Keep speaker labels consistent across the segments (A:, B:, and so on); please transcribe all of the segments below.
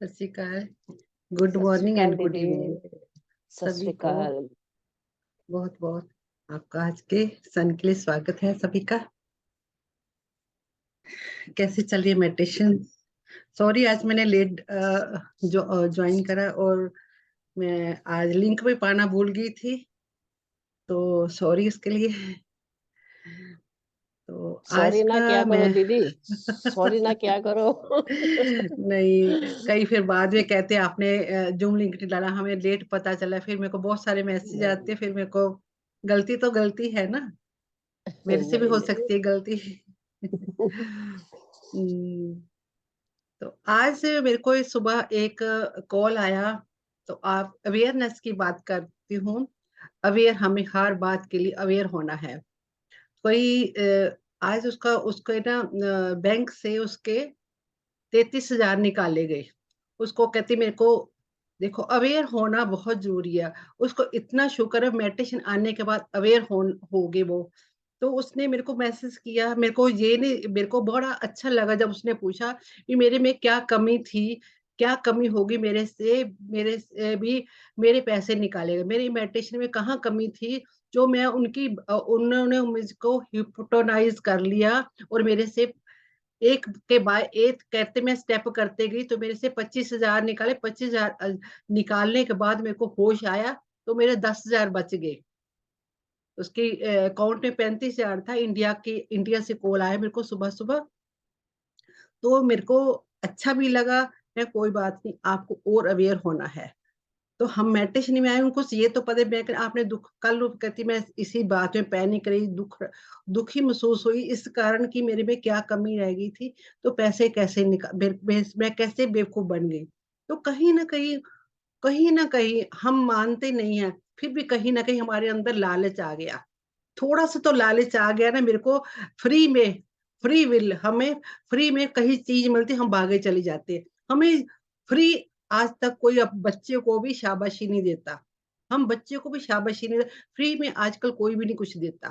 A: सत श्री अकाल। गुड
B: सत श्री
A: मॉर्निंग
B: अकाल
A: एंड गुड
B: दीदी।
A: इवनिंग
B: सत
A: सभी
B: श्री
A: को।
B: अकाल।
A: बहुत बहुत आपका आज के सन के लिए स्वागत है सभी का। कैसे चल रही है मेडिटेशन? सॉरी, आज मैंने लेट जो ज्वाइन करा और मैं आज लिंक भी पाना भूल गई थी, तो सॉरी उसके लिए। तो आज
B: सॉरी ना
A: का
B: क्या करो
A: मैं
B: दीदी, सॉरी ना क्या करो।
A: नहीं, कई फिर बाद में कहते हैं आपने जूम लिंक नहीं डाला, हमें लेट पता चला, फिर मेरे को बहुत सारे मैसेज आते हैं, फिर मेरे को गलती तो गलती है ना, मेरे से भी
B: नहीं
A: हो
B: नहीं।
A: सकती है गलती। हम्म, तो आज मेरे को इस सुबह एक कॉल आया, तो आप अवेयरनेस की बात करती हूँ। अवेयर, हमें हर बात के लिए अवेयर होना है। कोई आज उसका उसको ना बैंक से उसके 33,000 निकाले गए। उसको कहती मेरे को देखो अवेयर होना बहुत जरूरी है। उसको इतना शुक्र है मेडिटेशन आने के बाद अवेयर हो गए वो। तो उसने मेरे को मैसेज किया, मेरे को ये नहीं, मेरे को बड़ा अच्छा लगा जब उसने पूछा कि मेरे में क्या कमी थी, क्या कमी होगी मेरे से भी मेरे पैसे निकाले गए, मेरी मेडिटेशन में कहाँ कमी थी जो मैं उन्होंने मुझको हिप्नोटाइज कर लिया और मेरे से एक के बाद एक कहते मैं स्टेप करते गई तो मेरे से 25,000 निकाले। 25,000 निकालने के बाद मेरे को होश आया तो मेरे 10,000 बच गए। उसकी अकाउंट में 35,000 था। इंडिया से कॉल आया मेरे को सुबह सुबह, तो मेरे को अच्छा भी लगा। मैं कोई बात नहीं, आपको और अवेयर होना है। तो हम मेडिटेशन में आए, उनको ये तो पता है। मैं आपने दुख कल कहती मैं इसी बात में पैनिक रही, दुखी महसूस हुई इस कारण कि मेरे में क्या कमी रह गई थी, तो पैसे कैसे मैं कैसे बेवकूफ बन गई। तो कहीं ना कहीं हम मानते नहीं है, फिर भी कहीं ना कहीं हमारे अंदर लालच आ गया। थोड़ा सा तो लालच आ गया ना मेरे को। फ्री में, फ्री विल, हमें फ्री में कहीं चीज मिलती हम भागे चली जाते हैं। हमें फ्री, आज तक कोई अब बच्चे को भी शाबाशी नहीं देता। हम बच्चे को भी शाबाशी नहीं देता फ्री में, आजकल कोई भी नहीं कुछ देता।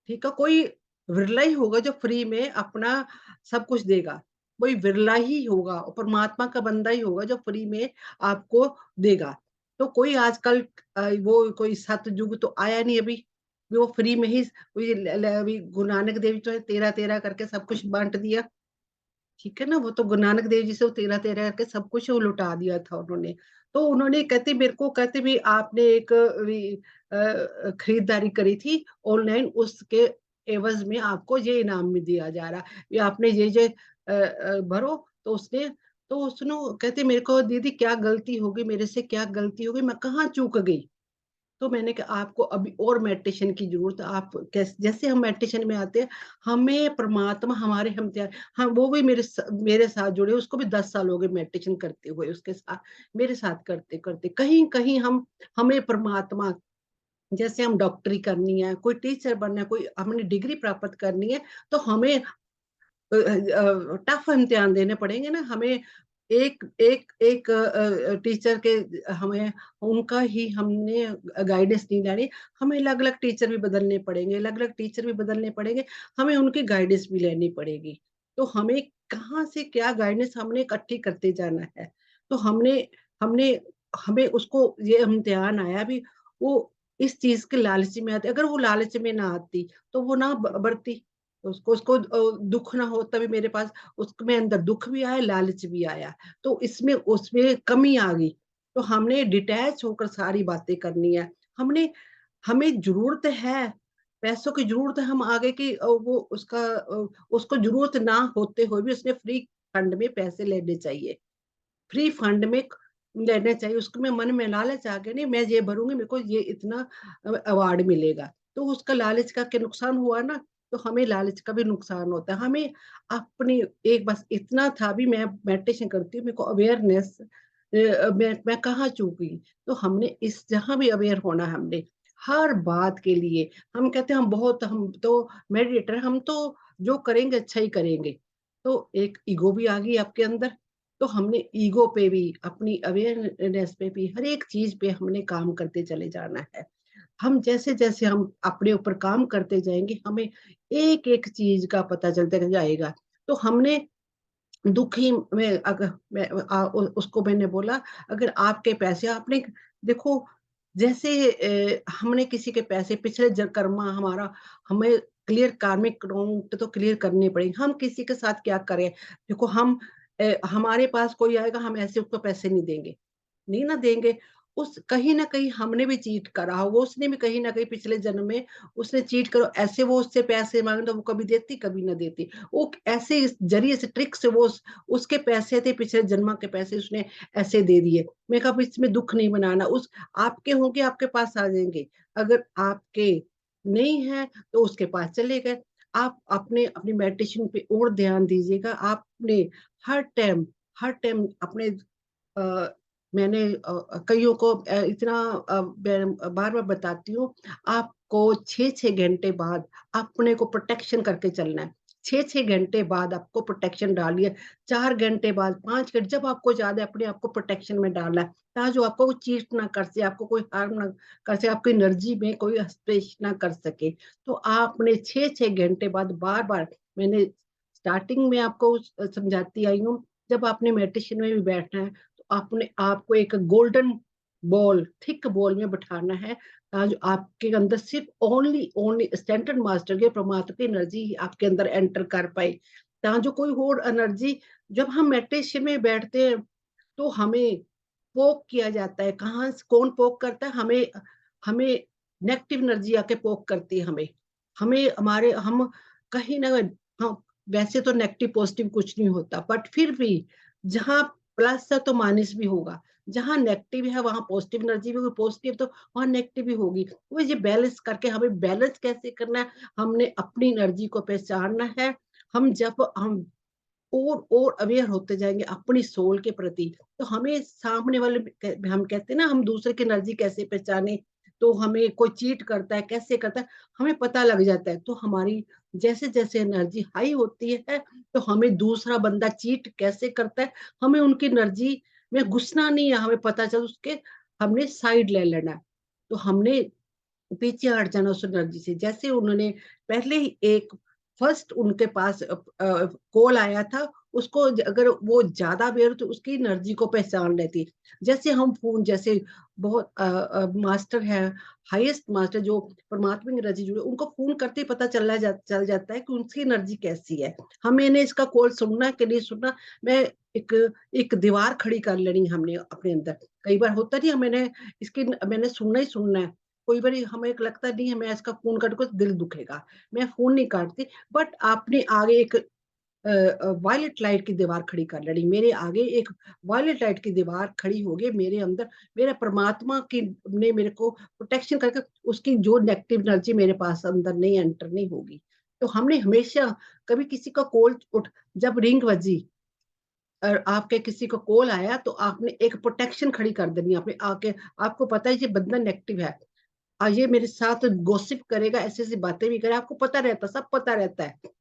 A: ठीक है, कोई विरला ही होगा जो फ्री में अपना सब कुछ देगा। कोई विरला ही होगा, और परमात्मा का बंदा ही होगा जो फ्री में आपको देगा। तो कोई आजकल वो कोई सतयुग तो आया नहीं अभी, वो फ्री में ही। अभी गुरु नानक देव जी तो 13-13 करके सब कुछ बांट दिया। ठीक है ना, वो तो गुरु नानक देव जी से वो 13-13 करके सब कुछ वो लुटा दिया था उन्होंने। तो उन्होंने कहते मेरे को कहते भी आपने एक खरीदारी करी थी ऑनलाइन, उसके एवज में आपको ये इनाम में दिया जा रहा, ये आपने ये भरो। तो उसने कहते मेरे को दीदी क्या गलती होगी, मेरे से क्या गलती होगी, मैं कहाँ चूक गई। तो मैंने कहा आपको अभी और मेडिटेशन की जरूरत है। आप कैसे, जैसे हम मेडिटेशन में आते हैं, हमें परमात्मा हमारे हम तैयार। हम वो भी मेरे साथ जुड़े, उसको भी 10 साल हो गए मेडिटेशन करते हुए, उसके साथ मेरे साथ करते करते कहीं कहीं हम हमें परमात्मा, जैसे हम डॉक्टरी करनी है, कोई टीचर बनना है, कोई हमने डिग्री प्राप्त करनी है, तो हमें टफ इम्तिहान देने पड़ेंगे ना हमें। एक एक एक टीचर के हमें उनका ही हमने गाइडेंस नहीं लेनी। हमें अलग अलग टीचर भी बदलने पड़ेंगे, अलग अलग टीचर भी बदलने पड़ेंगे, हमें उनकी गाइडेंस भी लेनी पड़ेगी। तो हमें कहाँ से क्या गाइडेंस हमने इकट्ठी करते जाना है। तो हमने हमने हमें उसको ये इम्तिहान आया भी, वो इस चीज के लालच में आती। अगर वो लालच में ना आती तो वो ना बढ़ती। उसको उसको दुख ना हो तभी मेरे पास, उसमें अंदर दुख भी आया, लालच भी आया, तो इसमें उसमें कमी आ गई। तो हमने डिटैच होकर सारी बातें करनी है। हमने हमें जरूरत है, पैसों की जरूरत है, हम आगे की वो उसको जरूरत ना होते हुए भी उसने फ्री फंड में पैसे लेने चाहिए। फ्री फंड में लेने चाहिए, उसको में मन में लालच आ गया, नहीं मैं ये भरूंगी मेरे को ये इतना अवार्ड मिलेगा, तो उसका लालच का क्या नुकसान हुआ ना। तो हमें लालच का भी नुकसान होता है। हमें अपनी एक बस इतना था भी, मैं मेडिटेशन करती हूँ, मेरे को अवेयरनेस, मैं कहाँ चूकी। तो हमने इस जहां भी अवेयर होना है हमने, हर बात के लिए। हम कहते हैं हम तो मेडिटेटर, हम तो जो करेंगे अच्छा ही करेंगे। तो एक ईगो भी आ गई आपके अंदर। तो हमने ईगो पे भी, अपनी अवेयरनेस पे भी, हर एक चीज पे हमने काम करते चले जाना है। हम जैसे जैसे हम अपने ऊपर काम करते जाएंगे, हमें एक एक चीज का पता चलता जाएगा। तो हमने दुखी में अगर मैं उसको मैंने बोला, अगर आपके पैसे आपने देखो, जैसे हमने किसी के पैसे पिछले कर्मा हमारा, हमें क्लियर कार्मिक अकाउंट तो क्लियर करने पड़ेंगे। हम किसी के साथ क्या करें? देखो हम हमारे पास कोई आएगा, हम ऐसे उसको पैसे नहीं देंगे, नहीं ना देंगे। उस कहीं ना कहीं हमने भी चीट करा होगा, उसने भी कहीं ना कहीं पिछले जन्म में उसने चीट करो, ऐसे वो उससे पैसे मांगे तो वो कभी देती कभी ना देती। वो ऐसे इस जरिए से ट्रिक से वो उसके पैसे थे पिछले जन्म के पैसे, उसने ऐसे दे दिए। मैं कहा इसमें दुख नहीं बनाना, उस आपके होंगे आपके पास आ जाएंगे, अगर आपके नहीं है तो उसके पास चले गए। आप अपने अपनी मेडिटेशन पे और ध्यान दीजिएगा। आपने हर टाइम, हर टाइम अपने मैंने कईयों को इतना बार बार बताती हूँ, आपको 6-6 घंटे बाद अपने को प्रोटेक्शन करके चलना है। 6-6 घंटे बाद आपको प्रोटेक्शन डालिए, 4 घंटे बाद, 5 घंटे, जब आपको ज्यादा अपने आप को प्रोटेक्शन में डालना है, ताकि जो आपको कोई चीट ना कर सके, आपको कोई हार्म ना कर सके, आपकी एनर्जी में कोई हस्तक्षेप ना कर सके। तो आपने 6-6 घंटे बाद बार बार, मैंने स्टार्टिंग में आपको समझाती आई हूँ, जब आपने मेडिटेशन में भी बैठना है तो अपने आप को एक गोल्डन बॉल, थिक बॉल में बैठाना है, ताकि आपके अंदर सिर्फ ओनली ओनली स्टैंडर्ड मास्टर के परमात्मा की एनर्जी आपके अंदर एंटर कर पाए। ताकि जो कोई और एनर्जी, जब हम मेडिटेशन में बैठते हैं तो हमें पोक किया जाता है, कहाँ कौन पोक करता है हमें? हमें नेगेटिव एनर्जी आके पोक करती है हमें। हमें हमारे हम कहीं ना, हम वैसे तो नेगेटिव पॉजिटिव कुछ नहीं होता, बट फिर भी जहाँ प्लस है तो माइनस भी होगा, जहाँ नेगेटिव है वहां पॉजिटिव एनर्जी भी होगी, पॉजिटिव तो वहां नेगेटिव भी होगी। वो ये बैलेंस करके, हमें बैलेंस कैसे करना है, हमने अपनी एनर्जी को पहचानना है। हम जब हम और अवेयर होते जाएंगे अपनी सोल के प्रति, तो हमें सामने वाले, हम कहते हैं ना, हम दूसरे की एनर्जी कैसे पहचाने, तो हमें कोई चीट करता है कैसे करता है हमें पता लग जाता है। तो हमारी जैसे जैसे एनर्जी हाई होती है, तो हमें दूसरा बंदा चीट कैसे करता है, हमें उनकी एनर्जी में घुसना नहीं है, हमें पता चल उसके, हमने साइड ले लेना है। तो हमने पीछे हट जाना उस एनर्जी से। जैसे उन्होंने पहले ही एक फर्स्ट उनके पास कॉल आया था, उसको अगर वो ज्यादा बेर तो उसकी एनर्जी को पहचान लेती। जैसे हम फोन, जैसे बहुत मास्टर है, हाईएस्ट मास्टर जो परमात्मा की एनर्जी जुड़े, उनको फोन करते ही पता चल जाता है कि उनकी एनर्जी कैसी है। हमें ने इसका कॉल सुनना कि नहीं सुनना, मैं एक एक दीवार खड़ी कर लेनी हमने अपने अंदर। कई बार होता नहीं, मैंने इसकी मैंने सुनना ही सुनना है। कोई बार हमें एक लगता नहीं है मैं इसका फोन काटूंगा तो दिल दुखेगा, मैं फोन नहीं काटती। बट आपने आगे एक वायलेट लाइट की दीवार खड़ी कर लेनी, मेरे आगे एक वायलेट लाइट की दीवार खड़ी होगी मेरे अंदर, मेरा परमात्मा की ने मेरे को प्रोटेक्शन करके, उसकी जो नेगेटिव एनर्जी मेरे पास अंदर नहीं एंटर नहीं होगी। तो हमने हमेशा, कभी किसी का कॉल उठ, जब रिंग बजी और आपके किसी को कॉल आया, तो आपने एक प्रोटेक्शन खड़ी कर देनी आपने आके। आपको पता है ये बंदा नेगेटिव है, ये मेरे साथ गॉसिप करेगा, ऐसी ऐसी बातें भी करे, आपको पता रहता, सब पता रहता है।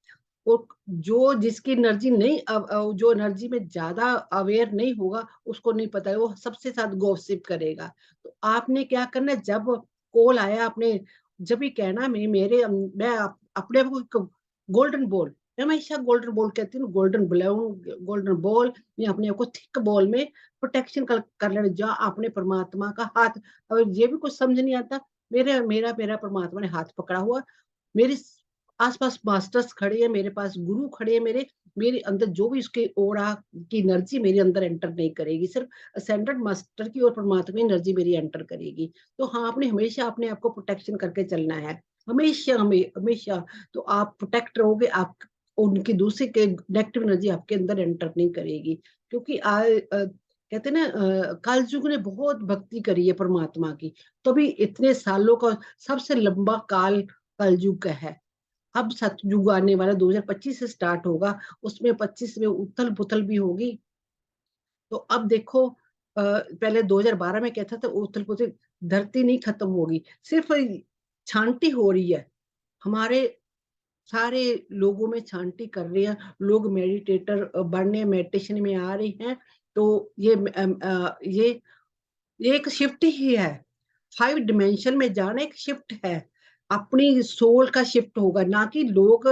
A: और जो जिसकी एनर्जी नहीं जो एनर्जी में ज्यादा अवेयर नहीं होगा, उसको नहीं पता है, वो सबसे साथ गॉसिप करेगा। तो आपने क्या करना है, जब कॉल आया आपने जब भी कहना, मैं अपने आप को गोल्डन बॉल, मैं हमेशा गोल्डन बॉल कहती हूँ, गोल्डन बलून, गोल्डन बॉल, मैं अपने आप को थिक बॉल में प्रोटेक्शन कर लेना, जहाँ आपने परमात्मा का हाथ, और ये भी कुछ समझ नहीं आता, मेरे मेरा मेरा परमात्मा ने हाथ पकड़ा हुआ, मेरे आसपास मास्टर्स खड़े हैं, मेरे पास गुरु खड़े हैं, मेरे मेरे अंदर जो भी उसके ओरा की एनर्जी मेरे अंदर एंटर नहीं करेगी, सिर्फ असेंडेड मास्टर की और परमात्मा की एनर्जी मेरी एंटर करेगी। तो हाँ, आपने हमेशा अपने आप को प्रोटेक्शन करके चलना है, हमेशा हमें हमेशा। तो आप प्रोटेक्ट रहोगे, आप उनकी दूसरे के नेगेटिव एनर्जी आपके अंदर एंटर नहीं करेगी। क्योंकि कहते ना, काल युग ने बहुत भक्ति करी है परमात्मा की, तभी इतने सालों का सबसे लंबा काल कल युग का है। अब सतयुग आने वाला 2025 से स्टार्ट होगा, उसमें 25 में उथल पुथल भी होगी। तो अब देखो, पहले 2012 में कहता था उथल पुथल, धरती नहीं खत्म होगी, सिर्फ छांटी हो रही है। हमारे सारे लोगों में छांटी कर रहे हैं, लोग मेडिटेटर बनने, मेडिटेशन में आ रहे हैं। तो ये एक शिफ्ट ही है, 5 डिमेंशन में जाना एक शिफ्ट है। अपनी सोल का शिफ्ट होगा, ना कि लोग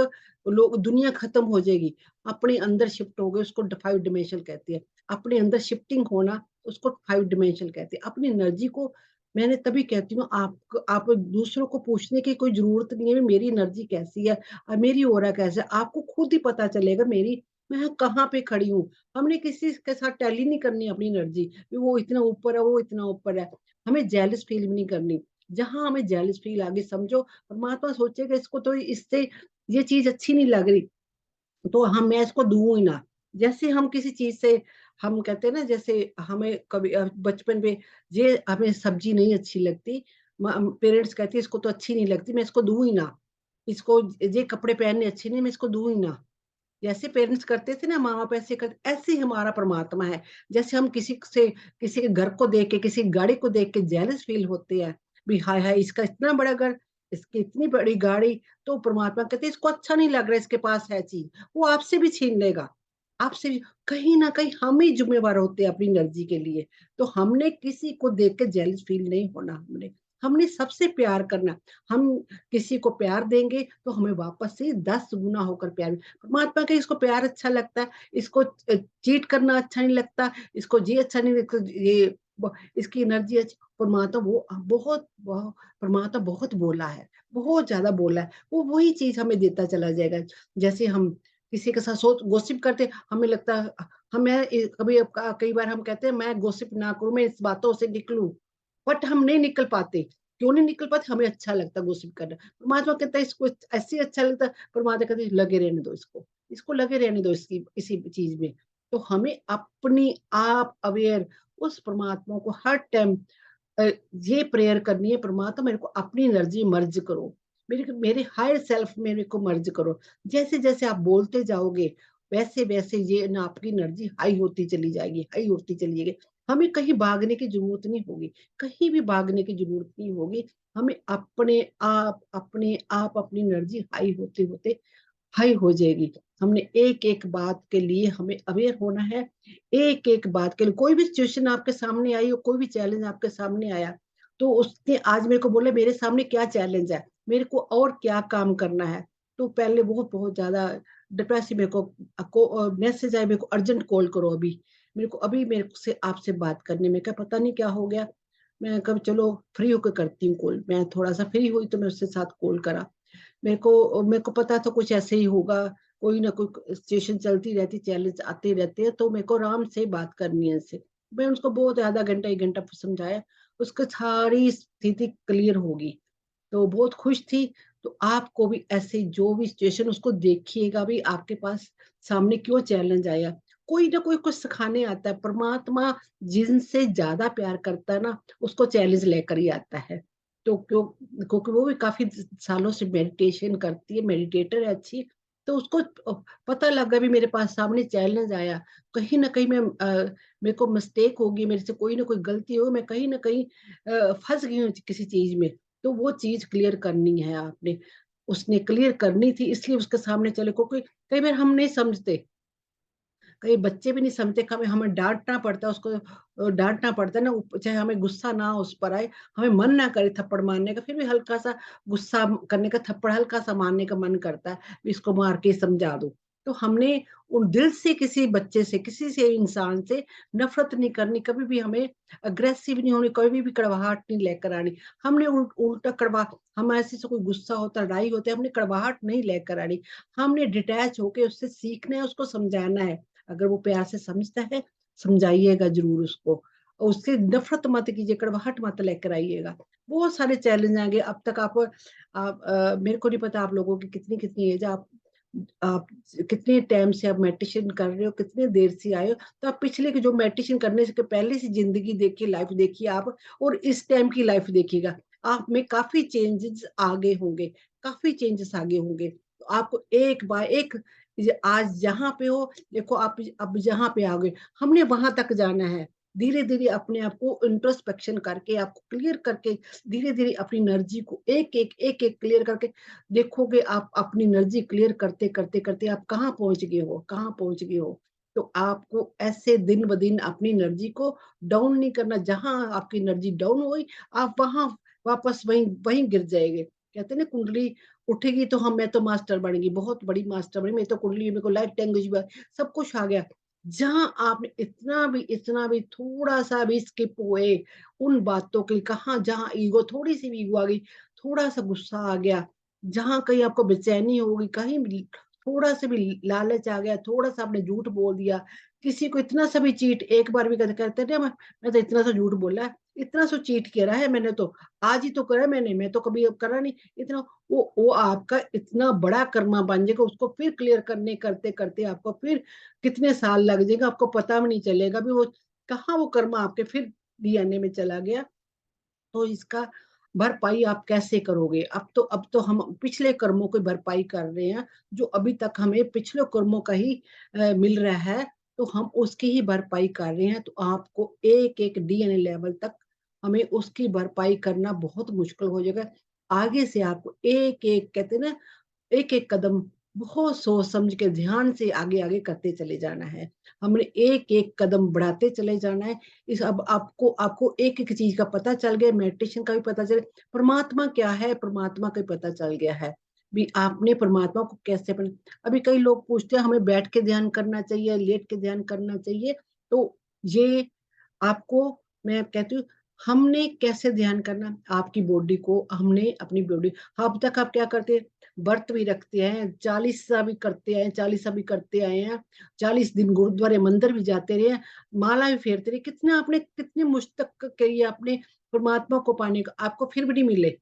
A: लोग दुनिया खत्म हो जाएगी, अपने अंदर शिफ्ट हो गए, उसको 5 डिमेंशन कहते हैं। अपने अंदर शिफ्टिंग होना, उसको 5 डिमेंशन कहते हैं। अपनी एनर्जी को, मैंने तभी कहती हूँ, आप दूसरों को पूछने की कोई जरूरत नहीं है मेरी एनर्जी कैसी है और मेरी ऑरा कैसा है। आपको खुद ही पता चलेगा मेरी, मैं कहाँ पे खड़ी हूँ। हमने किसी के साथ टैली नहीं करनी अपनी एनर्जी, वो इतना ऊपर है, वो इतना ऊपर है। हमें जेलस फील भी नहीं करनी। जहां हमें जेलस फील आगे, समझो परमात्मा सोचेगा इसको तो इससे ये चीज अच्छी नहीं लग रही, तो हम, मैं इसको दूं ही ना। जैसे हम किसी चीज से, हम कहते हैं ना, जैसे हमें कभी बचपन में ये हमें सब्जी नहीं अच्छी लगती, पेरेंट्स कहती है इसको तो अच्छी नहीं लगती, मैं इसको दूं ही ना। इसको ये कपड़े पहनने अच्छे नहीं, मैं इसको दूं ही ना। जैसे पेरेंट्स करते थे ना, माँ बाप ऐसे करते, ऐसे ही हमारा परमात्मा है। जैसे हम किसी से, किसी के घर को देख के, किसी गाड़ी को देख के जेलस फील होते हैं, भी हाय हाय इसका इतना बड़ा घर, इसकी इतनी बड़ी गाड़ी, तो परमात्मा कहते हैं इसको अच्छा नहीं लग रहा, इसके पास है चीज, वो आपसे भी छीन लेगा। आपसे भी, कहीं ना कहीं हम ही जिम्मेवार होते हैं अपनी एनर्जी के लिए। तो हमने किसी को देख के जेलस फील नहीं होना, हमने हमने सबसे प्यार करना। हम किसी को प्यार देंगे तो हमें वापस से 10 गुना होकर प्यार। परमात्मा का इसको प्यार अच्छा लगता है, इसको चीट करना अच्छा नहीं लगता, इसको ये अच्छा नहीं लगता, ये इसकी एनर्जी अच्छी। परमात्मा वो परमात्मा बहुत बोला है, बहुत ज्यादा बोला है, वो वही चीज हमें देता चला जाएगा। जैसे हम किसी के साथ सोच गोसिप करते, हमें लगता है, हमें कभी कई बार हम कहते हैं मैं गोसिप ना करूं, मैं इस बातों से निकलूं, बट हम नहीं निकल पाते। क्यों नहीं निकल पाते? हमें अच्छा लगता है गोसिप करना। परमात्मा कहता है इसको ऐसे अच्छा लगता है, परमात्मा कहते हैं लगे रहने दो इसको, इसको लगे रहने दो इसकी इसी चीज में। तो हमें अपनी आप अवेयर, उस परमात्मा को हर टाइम ये प्रेयर करनी है, परमात्मा मेरे को अपनी एनर्जी मर्ज करो, मेरे मेरे हायर सेल्फ में मेरे को मर्ज करो। जैसे जैसे आप बोलते जाओगे, वैसे वैसे ये ना आपकी एनर्जी हाई होती चली जाएगी, हाई होती चली जाएगी। हमें कहीं भागने की जरूरत नहीं होगी, कहीं भी भागने की जरूरत नहीं होगी। हमें अपने आप अपनी एनर्जी हाई होते होते हाई हो जाएगी। हमने एक एक बात के लिए हमें अवेयर होना है। एक एक बात के लिए, कोई भी सिचुएशन आपके सामने आई हो, कोई भी चैलेंज आपके सामने आया, तो उसने आज मेरे को बोले मेरे सामने क्या चैलेंज है, मेरे को और क्या काम करना है। तो पहले बहुत बहुत ज्यादा डिप्रेसिव, मेरे को मैसेज आया, मेरे को अर्जेंट कॉल करो अभी, मेरे को अभी मेरे से आपसे बात करने में, क्या पता नहीं क्या हो गया। मैं कब, चलो फ्री होकर करती हूँ कॉल। मैं थोड़ा सा फ्री हुई तो मैं उसके साथ कॉल करा। मेरे को पता था कुछ ऐसे ही होगा, कोई ना कोई सिचुएशन चलती रहती, चैलेंज आते रहते हैं, तो मेरे को आराम से बात करनी है इससे। मैं उसको बहुत आधा घंटा 1 घंटा समझाया, उसकी सारी स्थिति क्लियर होगी, तो बहुत खुश थी। तो आपको भी ऐसे जो भी सिचुएशन, उसको देखिएगा भी आपके पास सामने क्यों चैलेंज आया, कोई ना कोई कुछ सिखाने आता है। परमात्मा जिनसे ज्यादा प्यार करता है ना, उसको चैलेंज लेकर ही आता है। तो क्योंकि वो भी काफी सालों से मेडिटेशन करती है, मेडिटेटर है अच्छी, तो उसको पता लगा भी मेरे पास सामने चैलेंज आया, कहीं ना कहीं मेरे को मिस्टेक होगी, मेरे से कोई ना कोई गलती हो, मैं कहीं ना कहीं फंस गई हूँ किसी चीज में, तो वो चीज क्लियर करनी है आपने। उसने क्लियर करनी थी, इसलिए उसके सामने चले, क्योंकि कई बार हम नहीं समझते, कई बच्चे भी नहीं समझते, हमें हमें डांटना पड़ता है उसको, डांटना पड़ता है ना, चाहे हमें गुस्सा ना उस पर आए, हमें मन ना करे थप्पड़ मारने का, फिर भी हल्का सा गुस्सा करने का, थप्पड़ हल्का सा मारने का मन करता है, भी इसको मार के समझा दो। तो हमने उन दिल से किसी बच्चे से, किसी से इंसान से नफरत नहीं करनी, कभी भी हमें अग्रेसिव नहीं होनी, कभी भी कड़वाहट नहीं लेकर आनी। हमने उल्टा कड़वा, हम ऐसे से कोई गुस्सा होता, लड़ाई होती है, हमने कड़वाहट नहीं लेकर आनी। हमने डिटैच होके उससे सीखना है, उसको समझाना है। अगर वो प्यार से समझता है, समझाइएगा जरूर उसको, और उससे नफरत मत कीजिए, कड़वाहट मत लेकर आइएगा। बहुत सारे चैलेंज आएंगे। अब तक आप मेरे को नहीं पता आप लोगों की कितनी कितनी एज, आप कितने टाइम से आप मेडिटेशन कर रहे हो, कितने देर से आए हो, तो आप पिछले की जो मेडिटेशन करने से पहले से जिंदगी देखिए, लाइफ देखिए आप, और इस टाइम की लाइफ देखिएगा, आप में काफी चेंजेस आगे होंगे, काफी चेंजेस आगे होंगे। तो आपको एक बार एक, आज जहाँ पे हो, देखो आप अब जहाँ पे आओगे, हमने वहां तक जाना है। धीरे धीरे अपने आप को इंट्रोस्पेक्शन करके, आपको क्लियर करके, धीरे धीरे अपनी एनर्जी को एक एक क्लियर करके देखोगे, आप अपनी एनर्जी क्लियर करते करते करते आप कहाँ पहुंच गए हो, कहाँ पहुंच गए हो। तो आपको ऐसे दिन ब दिन अपनी एनर्जी को डाउन नहीं करना, जहां आपकी एनर्जी डाउन हुई, आप वहां वापस वहीं वहीं गिर जाएंगे। कहते हैं ना कुंडली उठेगी तो हम मैं तो मास्टर बन गई, बहुत बड़ी मास्टर बनी, मैं तो कुंडली मेरे को लाइट लैंग्वेज सब कुछ आ गया। जहां आपने इतना भी थोड़ा सा भी स्किप हुए उन बातों के लिए, कहा जहां ईगो, थोड़ी सी भी ईगो आ गई, थोड़ा सा गुस्सा आ गया, जहां कहीं आपको बेचैनी होगी, कहीं भी थोड़ा सा भी लालच आ गया, थोड़ा सा आपने झूठ बोल दिया, किसी को इतना सा भी चीट एक बार भी कहते थे मैं तो इतना सा झूठ बोला है, इतना सा चीट करा है मैंने तो, आज ही तो करा मैंने, मैं तो कभी अब करा नहीं इतना। वो आपका इतना बड़ा कर्मा बन जाएगा, उसको फिर क्लियर करने करते करते आपको फिर कितने साल लग जाएगा, आपको पता भी नहीं चलेगा भी वो कहाँ वो कर्मा आपके फिर डीएनए में चला गया। तो इसका भरपाई आप कैसे करोगे? अब तो हम पिछले कर्मों की भरपाई कर रहे हैं, जो अभी तक हमें पिछले कर्मों का ही मिल रहा है, तो हम उसकी ही भरपाई कर रहे हैं। तो आपको एक एक डीएनए लेवल तक हमें उसकी भरपाई करना बहुत मुश्किल हो जाएगा। आगे से आपको एक एक कहते हैं ना, एक एक कदम बहुत सोच समझ के ध्यान से आगे आगे करते चले जाना है। हमने एक एक कदम बढ़ाते चले जाना है। इस अब आपको आपको एक एक चीज का पता चल गया, मेडिटेशन का भी पता चल, परमात्मा क्या है परमात्मा का भी पता चल गया है भी आपने परमात्मा को कैसे अभी कई लोग पूछते हैं हमें बैठ के ध्यान करना चाहिए, लेट के ध्यान करना चाहिए। तो ये आपको मैं कहती हूँ, हमने कैसे ध्यान करना, आपकी बॉडी को हमने अपनी बॉडी, अब तक आप क्या करते हैं, व्रत भी रखते हैं, 40सा भी करते आए, 40सा भी करते आए हैं, 40 दिन गुरुद्वारे मंदिर भी जाते रहे, माला भी फेरते रहे, कितने आपने कितने मुश्तक करिए आपने परमात्मा को पाने का, आपको फिर भी नहीं मिले।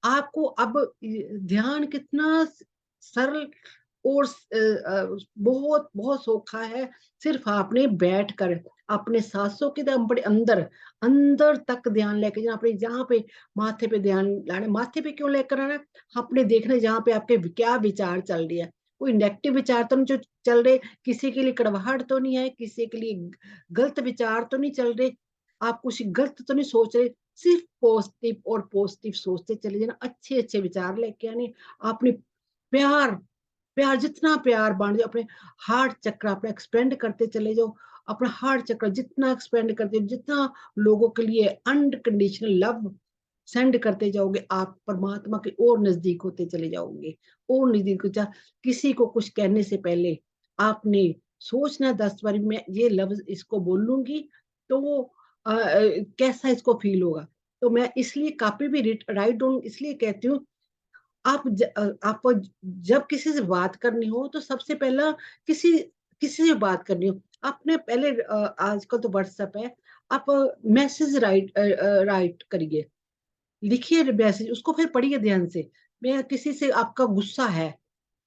A: आपको अब ध्यान कितना सरल और बहुत बहुत सोखा है। सिर्फ आपने बैठ कर अपने सांसों के दम बड़े अंदर अंदर तक ध्यान लेके जाना, अपने जहाँ पे माथे पे ध्यान लाना, माथे पे क्यों लेकर आना, अपने देखने जहाँ पे आपके क्या विचार चल रही है, कोई नेगेटिव विचार तो नहीं जो चल रहे, किसी के लिए कड़वाहट तो नहीं है, किसी के लिए गलत विचार तो नहीं चल रहे, आप कुछ गलत तो नहीं सोच रहे, सिर्फ पॉजिटिव और पॉजिटिव सोचते चले जाना, अच्छे अच्छे विचार लेके आने, आपने प्यार प्यार जितना प्यार बांट जाओ, अपने हार्ट चक्र अपना एक्सपेंड करते चले जाओ, अपना हार्ट चक्र जितना एक्सपेंड करते, जितना लोगों के लिए अनकंडीशनल लव सेंड करते जाओगे, आप परमात्मा के और नजदीक होते चले जाओगे, और नजदीक किसी को कुछ कहने से पहले आपने सोचना 10 बार, मैं ये लफ्ज इसको बोलूंगी तो कैसा इसको फील होगा। तो मैं इसलिए कापी भी राइट डाउन इसलिए कहती हूँ, आप जब किसी से बात करनी हो तो सबसे पहला किसी किसी से बात करनी हो, आपने पहले आजकल तो व्हाट्सएप है, आप मैसेज राइट करिए, लिखिए मैसेज, उसको फिर पढ़िए ध्यान से। मैं किसी से आपका गुस्सा है,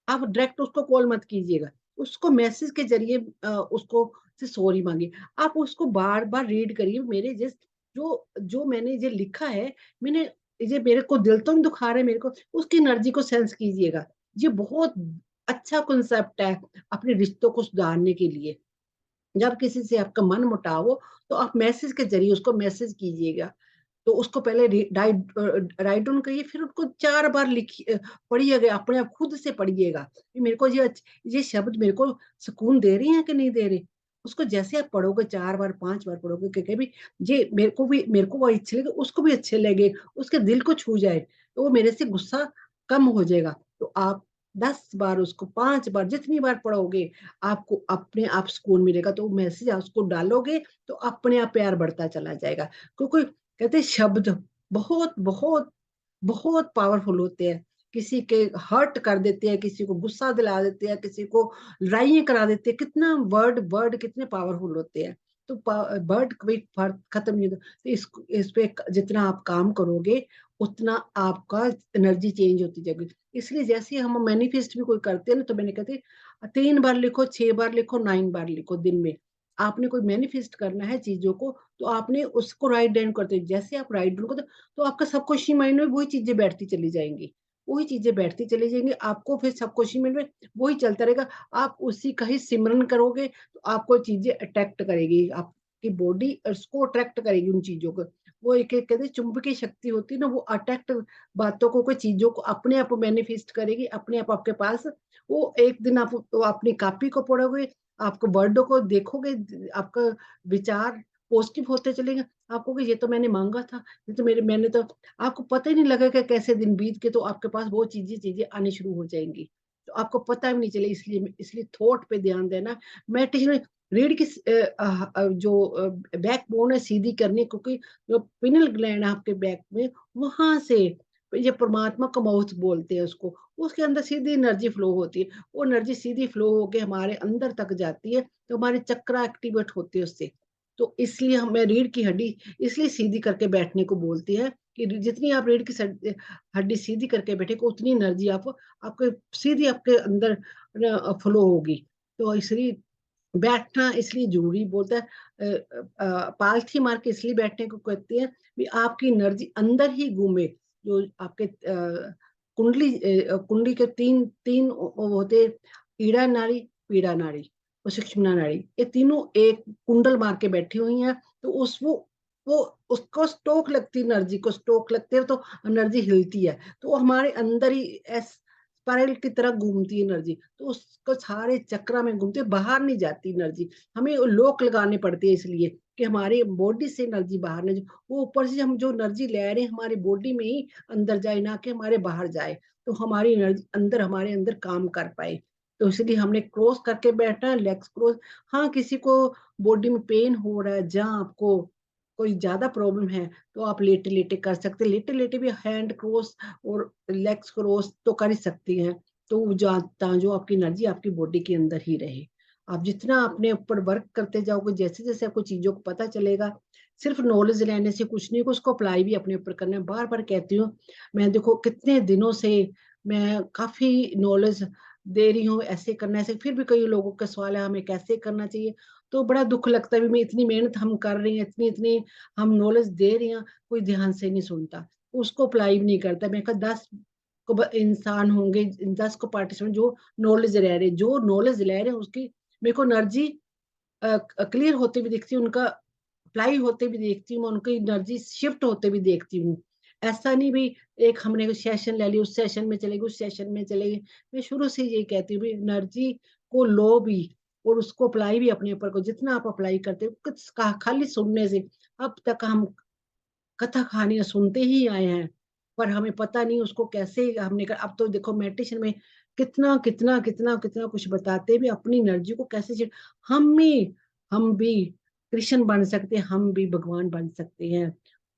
A: आप डायरेक्ट उसको कॉल मत कीजिएगा, उसको मैसेज के जरिए उसको से सॉरी मांगिए, आप उसको बार बार रीड करिए, मेरे जिस जो जो मैंने ये लिखा है, मैंने ये मेरे को दिल तो नहीं दुखा रहा है मेरे को, उसकी एनर्जी को सेंस कीजिएगा। ये बहुत अच्छा कॉन्सेप्ट है अपने रिश्तों को सुधारने के लिए। जब किसी से आपका मन मुटाव हो तो आप मैसेज के जरिए उसको मैसेज कीजिएगा, तो उसको पहले राइट डाउन करिए, फिर उसको 4 बार लिखिए, पढ़िएगा, अपने आप खुद से पढ़िएगा, मेरे को ये शब्द मेरे को सुकून दे रहे हैं कि नहीं दे रहे। उसको जैसे आप पढ़ोगे 4 बार 5 बार पढ़ोगे, क्योंकि भी ये मेरे को वो अच्छे लगे, उसको भी अच्छे लगे, उसके दिल को छू जाए, तो वो मेरे से गुस्सा कम हो जाएगा। तो आप 10 बार उसको 5 बार जितनी बार पढ़ोगे, आपको अपने आप सुकून मिलेगा, तो मैसेज आप उसको डालोगे तो अपने आप प्यार बढ़ता चला जाएगा। क्योंकि कहते हैं शब्द बहुत बहुत बहुत पावरफुल होते हैं, किसी के हर्ट कर देते हैं, किसी को गुस्सा दिला देते हैं, किसी को लड़ाइयाँ करा देते हैं, कितना वर्ड वर्ड कितने पावरफुल होते हैं। तो वर्ड कभी खत्म नहीं होता, तो इस पे जितना आप काम करोगे उतना आपका एनर्जी चेंज होती जाएगी। इसलिए जैसे हम मैनिफेस्ट भी कोई करते हैं ना, तो मैंने कहती 3 बार लिखो, 6 बार लिखो, 9 बार लिखो दिन में, आपने कोई मैनिफेस्ट करना है चीजों को, तो आपने उसको राइट डाउन करते, जैसे आप राइट डाउन करते तो आपका सबकॉन्शियस माइंड में वही चीजें बैठती चली जाएंगी, वही चीजें बैठती चली जाएंगी, आपको फिर सबकॉन्शियस माइंड में वही चलता रहेगा। आप उसी का ही सिमरन करोगे तो आपको चीजें अट्रैक्ट करेगी, आपकी बॉडी उसको अट्रैक्ट करेगी उन चीजों को। वो एक एक कहते चुंबकीय शक्ति होती है ना, वो अट्रैक्ट बातों को, कोई चीजों को अपने आप मैनिफेस्ट करेगी, अपने आप आपके पास। वो एक दिन आप वो अपनी कॉपी को पढ़ोगे, आपको वर्डों को देखोगे, आपका विचार पॉजिटिव होते चलेंगे, आप कहोगे ये तो मैंने माँगा था, ये तो मैंने तो, आपको पता ही नहीं लगेगा कैसे दिन बीत के तो आपके पास वो चीज़ें आनी शुरू हो जाएँगी। तो आपको पता भी नहीं चले, इसलिए थॉट पे ध्यान देना। मेडिटेशन में रीढ़ की जो बैकबोन है सीधी करनी, क्योंकि जो पिनल ग्लैंड है आपके बैक में, वहाँ से ये परमात्मा का माउथ बोलते हैं उसको, उसके अंदर सीधी एनर्जी फ्लो होती है। वो एनर्जी सीधी फ्लो होके हमारे अंदर तक जाती है, तो हमारे चक्र एक्टिवेट होते हैं उससे। तो इसलिए हमें रीढ़ की हड्डी इसलिए सीधी करके बैठने को बोलती है कि जितनी आप रीढ़ की हड्डी सीधी करके बैठेंगे, उतनी एनर्जी आपके सीधी आपके अंदर फ्लो होगी। तो इसलिए बैठना इसलिए ज़रूरी बोलता है, पालथी मार के इसलिए बैठने को कहते हैं कि आपकी एनर्जी अंदर ही घूमे। जो आपके कुंडली के 3 वो होते हैं, ईड़ा नाड़ी, पीड़ा नाड़ी और सुषुम्ना नाड़ी। ये तीनों एक कुंडल मार के बैठी हुई हैं, तो वो उसको स्टोक लगती है, एनर्जी को स्टोक लगते है तो एनर्जी हिलती है। तो वो हमारे अंदर ही स्पाइरल की तरह घूमती है एनर्जी, तो उसको सारे चक्रा में घूमती है, बाहर नहीं जाती एनर्जी। हमें लॉक लगाने पड़ते हैं इसलिए कि हमारी बॉडी से एनर्जी बाहर नहीं, वो ऊपर से हम जो एनर्जी ले रहे हैं हमारी बॉडी में ही अंदर जाए, ना कि हमारे बाहर जाए, तो हमारी एनर्जी अंदर हमारे अंदर काम कर पाए। तो इसलिए हमने क्रॉस करके बैठना है, लेग्स क्रॉस। हाँ, किसी को बॉडी में पेन हो रहा है, जहाँ आपको कोई ज्यादा प्रॉब्लम है, तो आप लेटे लेटे कर सकते हैं। लेटे लेटे भी हैंड क्रॉस और लेग्स क्रॉस तो कर ही सकती हैं। तो जो आपकी एनर्जी आपकी बॉडी के अंदर ही रहे। आप जितना अपने ऊपर वर्क करते जाओगे, जैसे जैसे आपको चीजों को पता चलेगा, सिर्फ नॉलेज लेने से कुछ नहीं, उसको अप्लाई भी अपने ऊपर करना है। बार बार कहती हूँ, मैं देखो कितने दिनों से मैं काफी नॉलेज दे रही हूँ, ऐसे करना है, ऐसे, फिर भी कई लोगों का सवाल है हमें कैसे करना चाहिए। तो बड़ा दुख लगता है भी, मैं इतनी मेहनत हम कर रही हैं, इतनी इतनी हम नॉलेज दे रही हैं, कोई ध्यान से नहीं सुनता, उसको अप्लाई भी नहीं करता। मैं कहा 10 को इंसान होंगे, 10 को पार्टिसिपेंट जो नॉलेज ले रहे हैं उसकी मेरे को एनर्जी क्लियर होते भी दिखती हूँ, उनका अप्लाई होते भी देखती हूँ, मैं उनकी एनर्जी शिफ्ट होते भी देखती हूँ। ऐसा नहीं भी एक हमने सेशन ले लिया, उस सेशन में चलेगी, उस सेशन में चलेगी। मैं शुरू से यही कहती हूँ, एनर्जी को लो भी और उसको अप्लाई भी अपने ऊपर को, जितना आप अप्लाई करते हो खाली सुनने से। अब तक हम कथा कहानियां सुनते ही आए हैं, पर हमें पता नहीं उसको कैसे हमने कर। अब तो देखो मेडिटेशन में कितना कितना कितना कितना कुछ बताते भी, अपनी एनर्जी को कैसे हम भी हम भी कृष्ण बन सकते हैं, हम भी भगवान बन सकते हैं।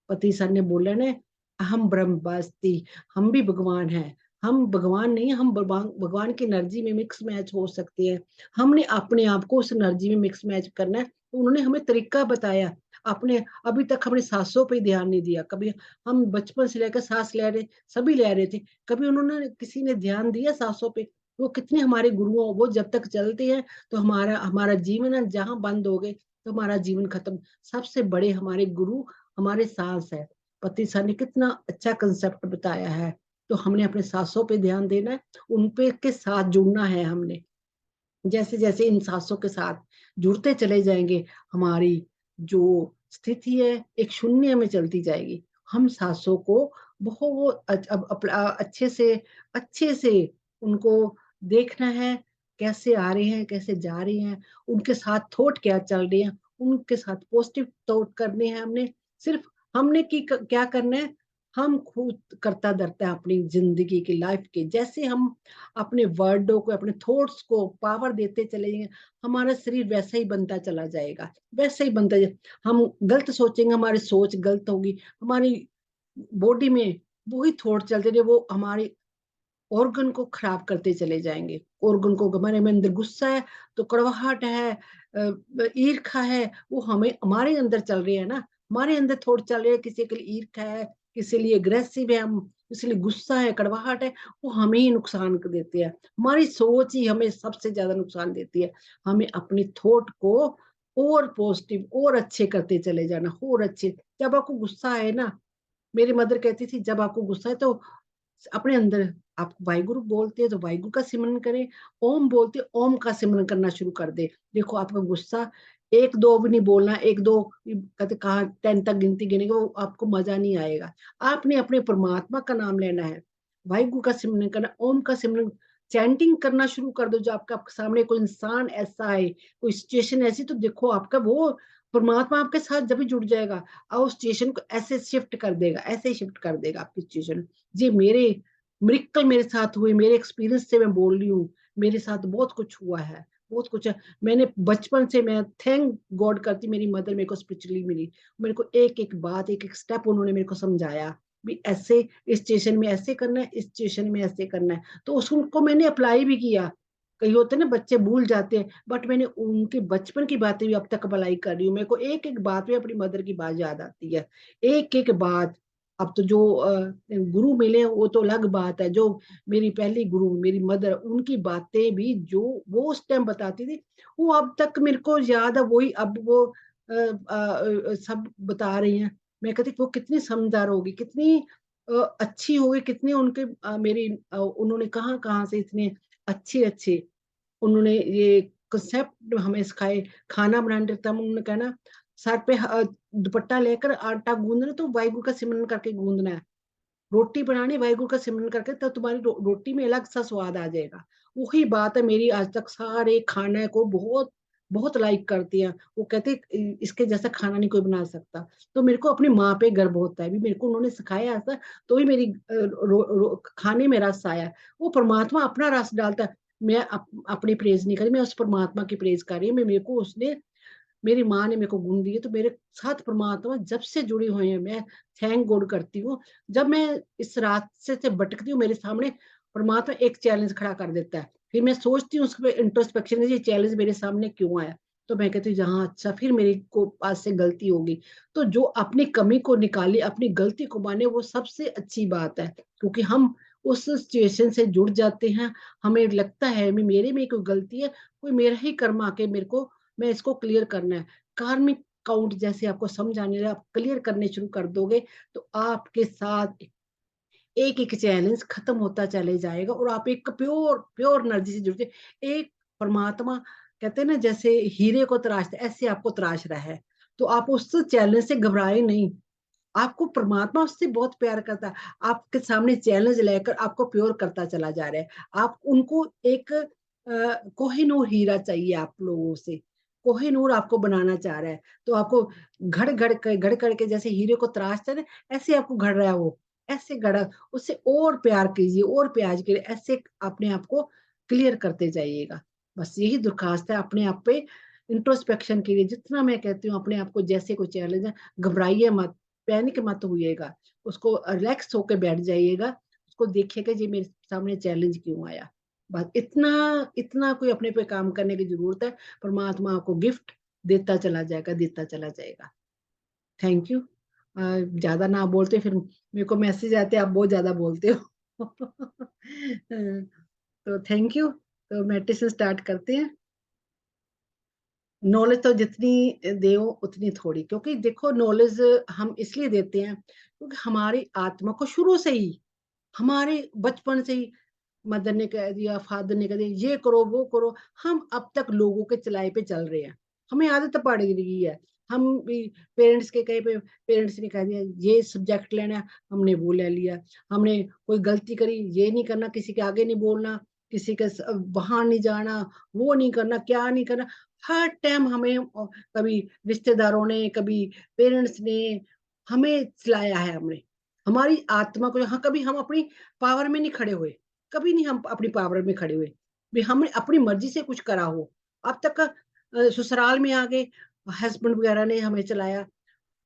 A: पति सर ने बोला ना, हम ब्रह्मवास्ती, हम भी भगवान हैं। हम भगवान नहीं, हम भगवान भगवान की एनर्जी में मिक्स मैच हो सकते हैं। हमने अपने आप को उस एनर्जी में मिक्स मैच करना है, तो उन्होंने हमें तरीका बताया। अपने अभी तक हमने सांसों पे ध्यान नहीं दिया कभी। हम बचपन से लेकर सांस ले रहे, सभी ले रहे थे, कभी उन्होंने किसी ने ध्यान दिया सांसों पे? वो कितने हमारे गुरु, वो जब तक चलते हैं तो हमारा हमारा जीवन है, जहां बंद हो गए तो हमारा जीवन खत्म। सबसे बड़े हमारे गुरु हमारे सांस है। पति सर ने कितना अच्छा कंसेप्ट बताया है। तो हमने अपने सांसों पे ध्यान देना है, उन पे के साथ जुड़ना है हमने। जैसे जैसे इन सांसों के साथ जुड़ते चले जाएंगे, हमारी जो स्थिति है एक शून्य में चलती जाएगी। हम सांसों को बहुत अच्छे से उनको देखना है, कैसे आ रहे हैं, कैसे जा रहे हैं, उनके साथ थॉट क्या चल रहे हैं, उनके साथ पॉजिटिव थॉट करने हैं हमने। सिर्फ हमने क्या करना है, हम खुद करता धरता है अपनी जिंदगी की लाइफ के। जैसे हम अपने वर्डों को, अपने थॉट्स को पावर देते चले जाएंगे, हमारा शरीर वैसा ही बनता चला जाएगा, वैसा ही बनता जाएगा। हम गलत सोचेंगे, हमारी सोच गलत होगी, हमारी बॉडी में वही थॉट चलते रहे, वो हमारे ऑर्गन को खराब करते चले जाएंगे। ऑर्गन को, हमारे में अंदर गुस्सा है तो कड़वाहट है, ईर्खा है, वो हमें हमारे अंदर चल रही है ना, हमारे अंदर थॉट चल रहे हैं। किसी के लिए ईर्खा है, किसी लिए अग्रेसिव है, हम इसलिए गुस्सा है, कड़वाहट है, वो हमें ही नुकसान कर देती है। हमारी सोच ही हमें सबसे ज्यादा नुकसान देती है। हमें अपनी थॉट को और पॉजिटिव और अच्छे करते चले जाना, और अच्छे। जब आपको गुस्सा है ना, मेरी मदर कहती थी, जब आपको गुस्सा है तो अपने अंदर आप वाहिगुरु बोलते हैं तो वाहिगुरु का सिमरन करें, ओम बोलते हैं ओम का सिमरन करना शुरू कर दे। देखो आपका गुस्सा एक दो भी नहीं बोलना, एक दो कहते कहा 10 तक गिनती गिनेगा, वो आपको मजा नहीं आएगा। आपने अपने परमात्मा का नाम लेना है, वाहिगुरु का सिमरन करना, ओम का सिमरन, चैंटिंग करना शुरू कर दो। जो आपका सामने कोई इंसान ऐसा है, कोई सिचुएशन ऐसी, तो देखो आपका वो परमात्मा आपके साथ जब भी जुड़ जाएगा और उस सिचुएशन को ऐसे शिफ्ट कर देगा, ऐसे ही शिफ्ट कर देगा आपकी सिचुएशन। जी मेरे मिरेकल मेरे साथ हुए, मेरे एक्सपीरियंस से मैं बोल रही हूँ, मेरे साथ बहुत कुछ हुआ है, बहुत कुछ है। मैंने बचपन से मैं थैंक गॉड करती मेरी मदर मेरे को स्पिरिचुअली मिली। मेरे को एक-एक बात, एक-एक स्टेप उन्होंने मेरे को समझाया, भी ऐसे इस सिचुएशन में ऐसे करना है, इस सिचुएशन में ऐसे करना है। तो उसको मैंने अप्लाई भी किया। कई होते हैं ना बच्चे भूल जाते हैं, बट मैंने उनके बचपन की बातें भी अब तक अप्लाई कर रही हूँ। मेरे को एक-एक बात में अपनी मदर की बात याद आती है। एक-एक बात। अब तो जो गुरु मिले हैं वो तो अलग बात है। जो मेरी पहली गुरु मेरी मदर उनकी बातें भी जो वो उस टाइम बताती थी, वो अब तक मेरे को याद है। वही अब वो सब बता रही हैं। मैं कहती वो कितनी समझदार होगी, कितनी अच्छी होगी, कितनी उनके उन्होंने कहाँ-कहाँ से इतने अच्छे-अच्छे उन्होंने ये कांसेप्ट हमें सिखाए। खाना बनाने टाइम उन्होंने कहना सर पे दुपट्टा लेकर आटा गूँदना तो वाहिगुरु का सिमरन करके गूँदना है। रोटी बनानी वाहिगुरु का सिमरन करके तो तुम्हारी रोटी में अलग सा स्वाद आ जाएगा। वही बात है मेरी आज तक सारे खाने को बहुत बहुत लाइक करती हैं। वो कहते इसके जैसा खाना नहीं कोई बना सकता। तो मेरे को अपनी माँ पे गर्व होता है। भी मेरे को उन्होंने सिखाया ऐसा तो ही मेरी खाने में रस आया। वो परमात्मा अपना रस डालता है। मैं अपनी प्रेज़ नहीं कर रही, मैं उस परमात्मा की प्रेज़ कर रही हूँ। मैं मेरे को उसने मेरी माँ ने मेरे को गुण दिए, तो मेरे साथ परमात्मा जब से जुड़े हुए हैं, मैं थैंक गॉड करती हूँ। जब मैं इस रास्ते से भटकती हूँ, मेरे सामने परमात्मा एक चैलेंज खड़ा कर देता है। फिर मैं सोचती हूँ उसपे इंट्रोस्पेक्शन ये चैलेंज मेरे सामने क्यों आया? तो मैं कहती हूँ जहाँ अच्छा फिर मेरी को आज से गलती होगी। तो जो अपनी कमी को निकाले, अपनी गलती को माने वो सबसे अच्छी बात है। क्योंकि हम उस सिचुएशन से जुड़ जाते हैं, हमें लगता है मेरे में कोई गलती है, कोई मेरा ही कर्म आके मेरे को मैं इसको क्लियर करना है। कार्मिक काउंट जैसे आपको समझ आने लगा, आप क्लियर करने शुरू कर दोगे, तो आपके साथ एक-एक चैलेंज खत्म होता चले जाएगा और आप एक प्योर प्योर एनर्जी से जुड़ के एक परमात्मा कहते हैं ना जैसे हीरे को तराशते ऐसे आपको तराश रहा है। तो आप उस चैलेंज से घबराएँ नहीं। आपको परमात्मा उससे बहुत प्यार करता है। आपके सामने चैलेंज लेकर आपको प्योर करता चला जा रहा है। आप उनको एक कोहिनूर हीरा चाहिए आप लोगों से। कोहिनूर आपको बनाना चाह रहा है। तो आपको घड़-घड़ के जैसे हीरे को तराशता है ना, ऐसे आपको घड़ रहा है वो। ऐसे गढ़ा उससे और प्यार कीजिए और प्यार कीजिए। ऐसे अपने आप को क्लियर करते जाइएगा। बस यही दरख्वास्त है अपने आप पे इंट्रोस्पेक्शन कीजिए। जितना मैं कहती हूँ अपने आप को जैसे कोई चैलेंज है, घबराइए मत। पैनिक मत होइएगा, उसको रिलैक्स होके बैठ जाइएगा, उसको देखिएगा ये मेरे सामने चैलेंज क्यों आया। बस इतना इतना कोई अपने पे काम करने की ज़रूरत है, परमात्मा आपको गिफ्ट देता चला जाएगा। Thank you. ज़्यादा ना बोलते फिर मेरे को मैसेज आते हैं आप बहुत ज़्यादा बोलते हो। तो थैंक यू। तो मेडिटेशन स्टार्ट करते हैं। नॉलेज तो जितनी दो उतनी थोड़ी क्योंकि देखो नॉलेज हम इसलिए देते हैं क्योंकि हमारी आत्मा को शुरू से ही हमारे बचपन से ही मदर ने कह दिया फादर ने कह दिया ये करो वो करो हम अब तक लोगों के चलाए पे चल रहे हैं हमें आदत पड़ गई है हम भी पेरेंट्स के कहे पे पेरेंट्स ने कह दिया ये सब्जेक्ट लेना है हमने वो ले लिया हमने कोई गलती करी ये नहीं करना किसी के आगे नहीं बोलना किसी के वहां नहीं जाना वो नहीं करना क्या नहीं करना हर टाइम हमें कभी रिश्तेदारों ने कभी पेरेंट्स ने हमें चलाया है हमने हमारी आत्मा को हाँ कभी हम अपनी पावर में नहीं खड़े हुए कभी नहीं हम अपनी पावर में खड़े हुए भी हमने अपनी मर्जी से कुछ करा हो अब तक ससुराल में आ गए हस्बैंड वगैरह ने हमें चलाया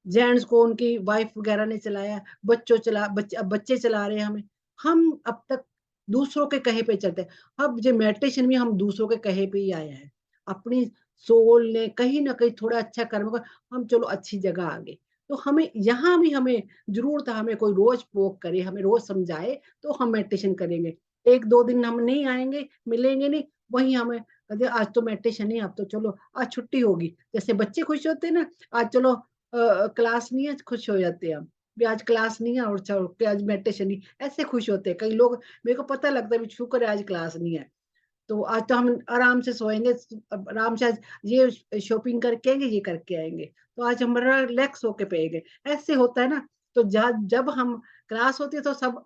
A: जेंट्स को उनकी वाइफ वगैरह ने चलाया अब बच्चे चला रहे हैं हमें हम अब तक दूसरों के कहे पे चलते हैं अब जो मेडिटेशन में हम दूसरों के कहे पे ही आए हैं अपनी सोल ने कहीं ना कहीं थोड़ा अच्छा कर्म कर हम चलो अच्छी जगह आ गए तो हमें यहाँ भी हमें जरूरत है हमें कोई रोज पोक करे हमें रोज समझाए तो हम मेडिटेशन करेंगे एक दो दिन हम नहीं आएंगे मिलेंगे नहीं वही हमें कहते आज तो मेडिटेशन नहीं अब तो चलो आज छुट्टी होगी जैसे बच्चे खुश होते हैं ना आज चलो क्लास नहीं है खुश हो जाते हैं हम भी आज क्लास नहीं है और चलो कि आज मेडिटेशन नहीं ऐसे खुश होते हैं कई लोग मेरे को पता लगता है भी शुक्र है आज क्लास नहीं है तो आज तो हम आराम से सोएंगे आराम से आज ये शॉपिंग करके आएंगे ये करके आएंगे तो आज हम रिलैक्स होके पेएंगे ऐसे होता है ना तो जब हम क्लास होती है तो सब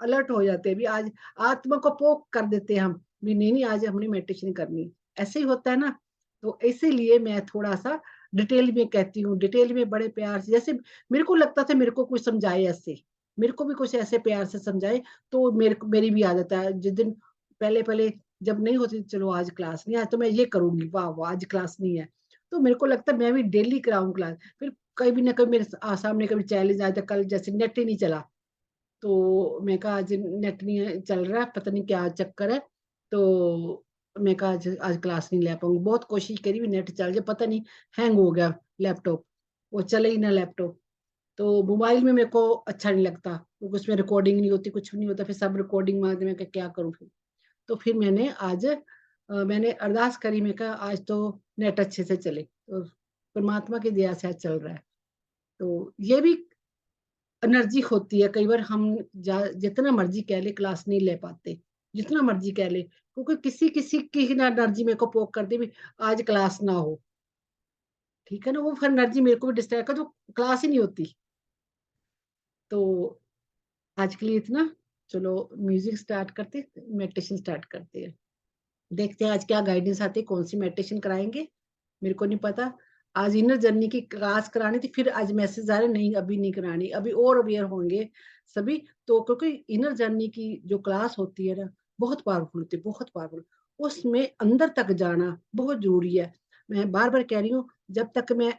A: अलर्ट हो जाते हैं भी आज आत्मा को पोक कर देते हैं हम भी नहीं नहीं आज हमने मेडिटेशन करनी ऐसे ही होता है ना तो इसीलिए मैं थोड़ा सा डिटेल में कहती हूँ, डिटेल में बड़े प्यार से, जैसे मेरे को लगता था मेरे को कोई समझाए ऐसे, मेरे को भी कुछ ऐसे प्यार से समझाए, तो मेरी भी आदत है जिस दिन पहले-पहले जब नहीं होती, चलो आज क्लास नहीं है, आज तो मैं ये करूँगी, वाह, वाह! आज क्लास नहीं है। तो मेरे को लगता है मैं भी डेली कराऊँ क्लास, फिर कभी ना कभी मेरे सामने कभी चैलेंज आया था, कल जैसे नेट ही नहीं चला, तो मैं कहा आज नेट नहीं है चल रहा है, पता नहीं क्या चक्कर है, तो मैं कहा आज आज क्लास नहीं ले पाऊँगी। बहुत कोशिश करी भी नेट चल जाए, पता नहीं हैंग हो गया लैपटॉप, वो चले ही ना लैपटॉप। तो मोबाइल में मेरे को अच्छा नहीं लगता, क्योंकि उसमें रिकॉर्डिंग नहीं होती, कुछ भी नहीं होता, फिर सब रिकॉर्डिंग माँगते, मैं कहा क्या करूँ फिर? तो फिर मैंने आज मैंने अरदास करी, मैं कहा आज तो नेट अच्छे से चले, तो परमात्मा की दया से आज चल रहा है। तो ये भी एनर्जी होती है, कई बार हम जितना मर्जी कह ले क्लास नहीं ले पाते, जितना मर्जी कह ले, क्योंकि किसी किसी की ना एनर्जी मेरे को पोक करती भी, आज क्लास ना हो, ठीक है ना, वो फिर एनर्जी मेरे को भी डिस्ट्रैक्ट कर, तो क्लास ही नहीं होती। तो आज के लिए इतना, चलो म्यूजिक स्टार्ट करते, मेडिटेशन स्टार्ट करते हैं, देखते हैं आज क्या गाइडेंस आती है, कौन सी मेडिटेशन कराएंगे, मेरे को नहीं पता। आज इनर जर्नी की क्लास करानी थी, फिर आज मैसेज आ रहे नहीं अभी नहीं करानी, अभी और अवेयर होंगे सभी। तो क्योंकि इनर जर्नी की जो क्लास होती है ना, बहुत पावरफुल होती है, बहुत पावरफुल, उसमें अंदर तक जाना बहुत जरूरी है। मैं बार बार कह रही हूँ, जब तक मैं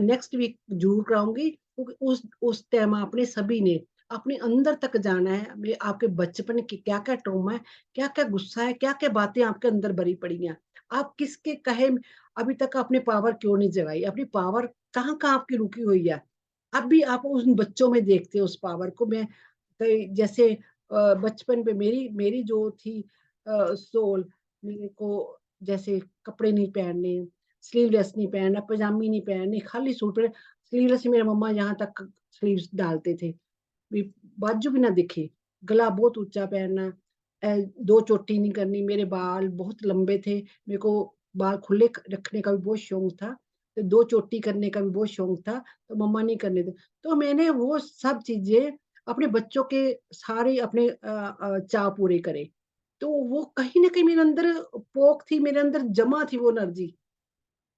A: नेक्स्ट वीक जरूर कराऊंगी, क्योंकि उस टाइम आपने सभी ने अपने अंदर तक जाना है, आपके बचपन की क्या क्या ट्रॉमा है, क्या क्या गुस्सा है, क्या क्या बातें आपके अंदर भरी पड़ी हैं, आप किसके कहे अभी तक आपने पावर क्यों नहीं जगाई, अपनी पावर कहाँ कहाँ आपकी रुकी हुई है, अब भी आप उन बच्चों में देखते हो उस पावर को। मैं जैसे बचपन पे मेरी मेरी जो थी सोल, मेरे को जैसे कपड़े नहीं पहनने, स्लीवलेस नहीं पहनना, पजामी नहीं पहननी, खाली सूट पहन, स्लीवलेस मेरे मम्मा यहाँ तक स्लीव्स डालते थे, भी बाजू भी ना दिखे, गला बहुत ऊंचा पहनना, दो चोटी नहीं करनी, मेरे बाल बहुत लंबे थे, मेरे को बाल खुले रखने का भी बहुत शौक था, तो दो चोटी करने का भी बहुत शौक था, तो मम्मा नहीं करने थे। तो मैंने वो सब चीजें अपने बच्चों के सारे अपने चाव पूरे करे, तो वो कहीं ना कहीं मेरे अंदर पोक थी, मेरे अंदर जमा थी वो एनर्जी।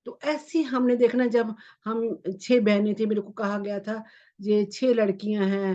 A: तो ऐसे हमने देखना, जब हम 6 बहनें थी, मेरे को कहा गया था ये 6 लड़कियाँ हैं,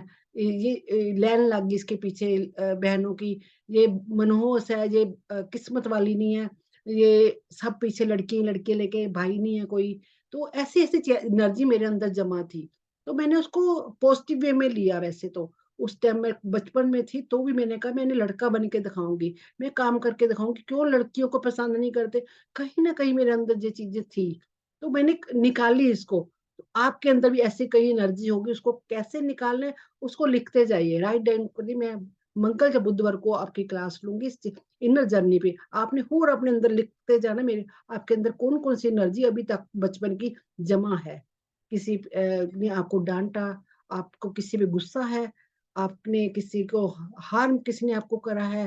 A: लाइन लग गई इसके पीछे बहनों की, ये मनहूस है, ये किस्मत वाली नहीं है, ये सब पीछे लड़की लड़के लेके भाई नहीं है कोई। तो ऐसी-ऐसी एनर्जी मेरे अंदर जमा थी। तो मैंने उसको पॉजिटिव वे में लिया वैसे तो। उस टाइम मैं बचपन में थी, तो भी मैंने कहा मैंने लड़का बन के दिखाऊँगी, मैं काम करके दिखाऊँगी, क्यों लड़कियों को पसंद नहीं करते? कहीं न कहीं मेरे अंदर ये चीज़ें थी, तो मैंने निकाली इसको। तो आपके अंदर भी ऐसी कहीं एनर्जी होगी, उसको कैसे निकालना है, उसको लिखते जाइए, राइट डाउन करिए। मैं मंगल या बुधवार को आपकी क्लास लूँगी इस इनर जर्नी पे। आपने और अपने अंदर लिखते जाना, मेरे आपके अंदर कौन-कौन सी एनर्जी अभी तक बचपन की जमा है। किसी ने आपको डाँटा, आपको किसी पे गुस्सा है, आपने किसी को हार्म किसी ने आपको करा है,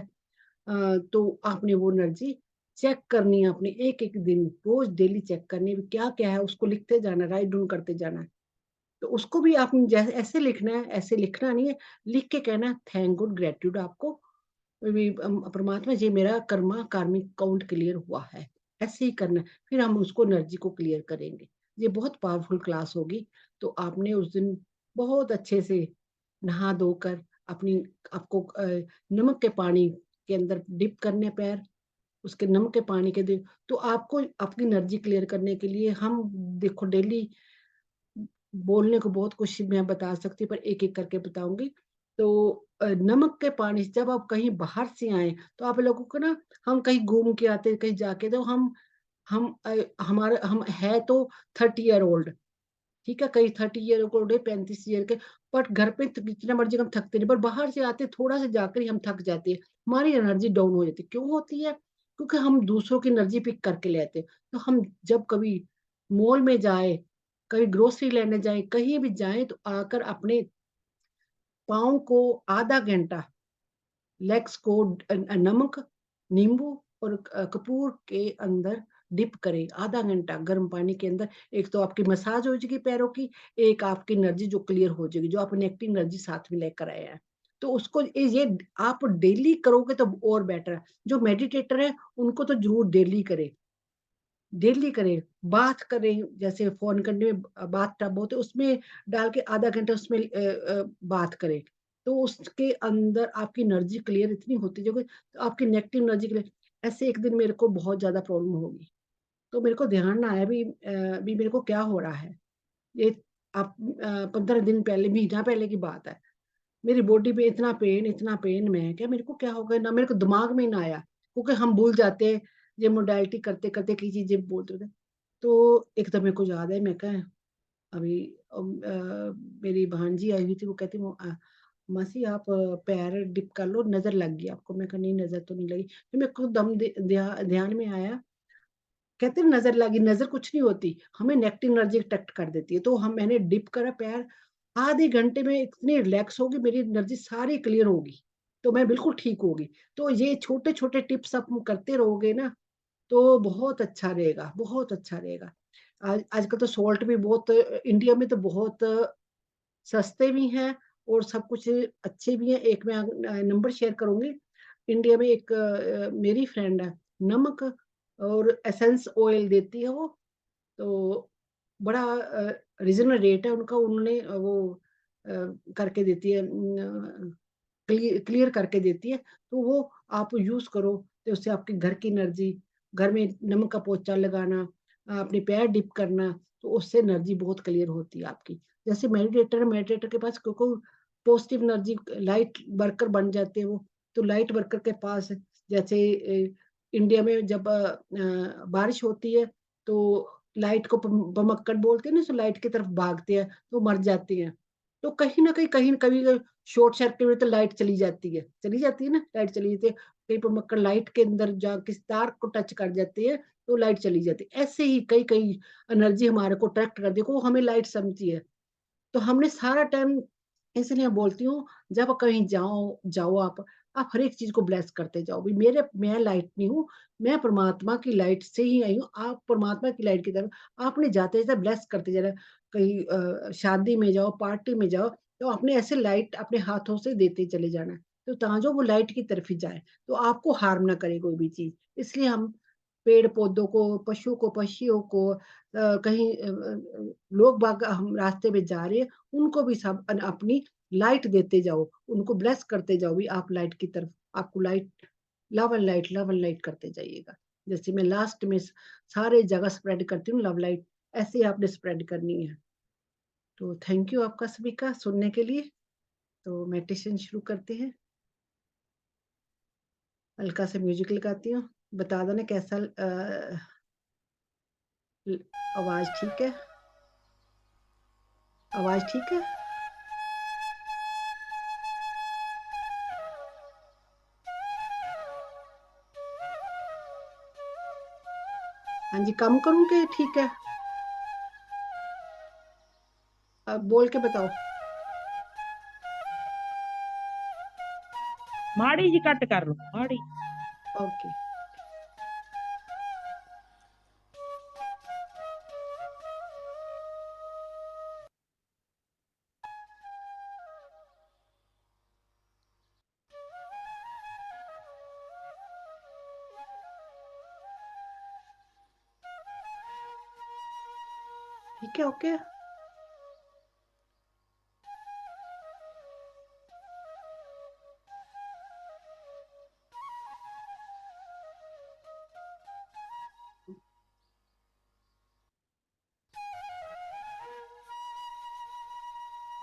A: तो आपने वो एनर्जी चेक करनी है अपनी, एक-एक दिन, रोज़ डेली चेक करनी है, क्या-क्या है उसको लिखते जाना है, राइट डाउन करते जाना है। तो उसको भी आपने जैसे ऐसे लिखना है, ऐसे लिखना नहीं है, लिख के कहना है थैंक गॉड, ग्रैटिट्यूड आपको, परमात्मा जी मेरा कर्मा कार्मिक अकाउंट क्लियर हुआ है। ऐसे ही करना है, फिर हम उसको एनर्जी को क्लियर करेंगे। ये बहुत पावरफुल क्लास होगी, तो आपने उस दिन बहुत अच्छे से नहा धोकर अपनी आपको नमक के पानी के अंदर डिप करने पैर, उसके नमक के पानी के दे, तो आपको आपकी एनर्जी क्लियर करने के लिए हम देखो डेली बोलने को बहुत कुछ मैं बता सकती हूँ, पर एक-एक करके बताऊँगी। तो नमक के पानी से जब आप कहीं बाहर से आएँ, तो आप लोगों को ना, हम कहीं घूम के आते हैं, कहीं जाके, तो हमारा हम है तो 30 ईयर ओल्ड, ठीक है? कहीं 30 ईयर ओल्ड है, 35 ईयर के, बट घर पे त जितना मर्ज़ी हम थकते नहीं, पर बाहर से आते थोड़ा-सा जाकर ही हम थक जाते हैं। हमारी एनर्जी डाउन हो जाती है। क्यों होती है? क्योंकि हम दूसरों की एनर्जी पिक करके ले आते हैं। तो हम जब कभी मॉल में जाएँ, कहीं ग्रोसरी लेने जाएँ, कहीं भी जाएँ, तो आकर अपने पाँव को आधा घंटा, लेग्स को नमक, नींबू और कपूर के अंदर डिप करें, आधा घंटा गर्म पानी के अंदर। एक तो आपकी मसाज हो जाएगी पैरों की, एक आपकी एनर्जी जो क्लियर हो जाएगी, जो आप नेगेटिव एनर्जी साथ में लेकर आए हैं। तो उसको ये आप डेली करोगे तो और बेटर है। जो मेडिटेटर है, उनको तो ज़रूर डेली करें। डेली करें, बाथ करें, जैसे फोन करने में बाथ टब होते उसमें डाल के आधा घंटा उसमें बाथ करें, तो उसके अंदर आपकी एनर्जी क्लियर इतनी होती है, तो आपकी नेगेटिव एनर्जी क्लियर। ऐसे एक दिन मेरे को बहुत ज्यादा प्रॉब्लम होगी, तो मेरे को ध्यान ना आया भी मेरे को क्या हो रहा है। ये आप 15 दिन पहले, महीना पहले की बात है। मेरी बॉडी पे इतना पेन, मैं क्या मेरे को क्या हो गया, ना मेरे को दिमाग में ही ना आया, क्योंकि हम भूल जाते हैं ये मोडालिटी करते करते कई चीजें बोलते होते। तो एकदम मेरे को याद है, मैं क्या अभी मेरी भांजी आई हुई थी, वो कहती मासी आप पैर डिप कर लो, नजर लग गई आपको। मैं कहा नहीं, नजर तो नहीं लगी। फिर मेरे को दम ध्यान में आया, कहते हैं नजर लगी, नजर कुछ नहीं होती, हमें नेगेटिव एनर्जी अट्रैक्ट कर देती है। तो हम मैंने डिप करा पैर, आधे घंटे में इतनी रिलैक्स होगी, मेरी एनर्जी सारी क्लियर होगी, तो मैं बिल्कुल ठीक होगी। तो ये छोटे छोटे टिप्स आप करते रहोगे ना, तो बहुत अच्छा रहेगा, बहुत अच्छा रहेगा। आज आजकल तो सॉल्ट भी बहुत, इंडिया में तो बहुत सस्ते भी हैं और सब कुछ अच्छे भी हैं। एक मैं नंबर शेयर करूंगी, इंडिया में एक मेरी फ्रेंड है, नमक और एसेंस ऑयल देती है वो, तो बड़ा रीजनल रेट है उनका, उन्होंने वो करके देती है, क्लियर करके देती है। तो वो आप यूज करो, तो उससे आपके घर की एनर्जी, घर में नमक का पोछा लगाना, अपने पैर डिप करना, तो उससे एनर्जी बहुत क्लियर होती है आपकी। जैसे मेडिटेटर के पास क्योंकि पॉजिटिव एनर्जी, लाइट वर्कर बन जाते हैं वो, तो लाइट वर्कर के पास जैसे इंडिया में जब बारिश होती है, तो लाइट को बमक्कड़ बोलते हैं ना, तो लाइट की तरफ भागते हैं तो मर जाते हैं। तो कहीं ना कहीं कभी शॉर्ट सर्किट में तो लाइट चली जाती है ना, लाइट चली जाती है, कहीं पर मक्कर लाइट के अंदर जा किस तार को टच कर जाती है, तो लाइट चली जाती है। ऐसे ही कई कई एनर्जी हमारे को अट्रैक्ट कर दी, को हमें लाइट समझती है। तो हमने सारा टाइम, इसलिए बोलती हूँ, जब कहीं जाओ जाओ आप हर एक चीज को ब्लेस करते जाओ भी। मैं लाइट नहीं हूँ, मैं परमात्मा की लाइट से ही आई हूँ, आप परमात्मा की लाइट की तरफ आपने जाते जाते ब्लेस करते जाना। कहीं शादी में जाओ, पार्टी में जाओ, तो आपने ऐसे लाइट अपने हाथों से देते चले जाना है, तो ताजो वो लाइट की तरफ ही जाए, तो आपको हार्म ना करे कोई भी चीज। इसलिए हम पेड़ पौधों को, पशु को, पक्षियों को, कहीं लोग बाग हम रास्ते में जा रहे हैं, उनको भी सब अपनी लाइट देते जाओ, उनको ब्लेस करते जाओ भी, आप लाइट की तरफ, आपको लाइट, लव एंड लाइट करते जाइएगा। जैसे मैं लास्ट में सारे जगह स्प्रेड करती हूँ लव लाइट, ऐसे ही आपने स्प्रेड करनी है। तो थैंक यू आपका सभी का सुनने के लिए। तो मेडिटेशन शुरू करते हैं। हल्का सा म्यूजिक लगाती हूँ, बता देना कैसा आवाज ठीक है, आवाज ठीक है। हाँ जी, कम करूँ कि ठीक है, अब बोल के बताओ।
C: माड़ी जी कट कर लो, माड़ी।
A: ओके। ठीक है, okay.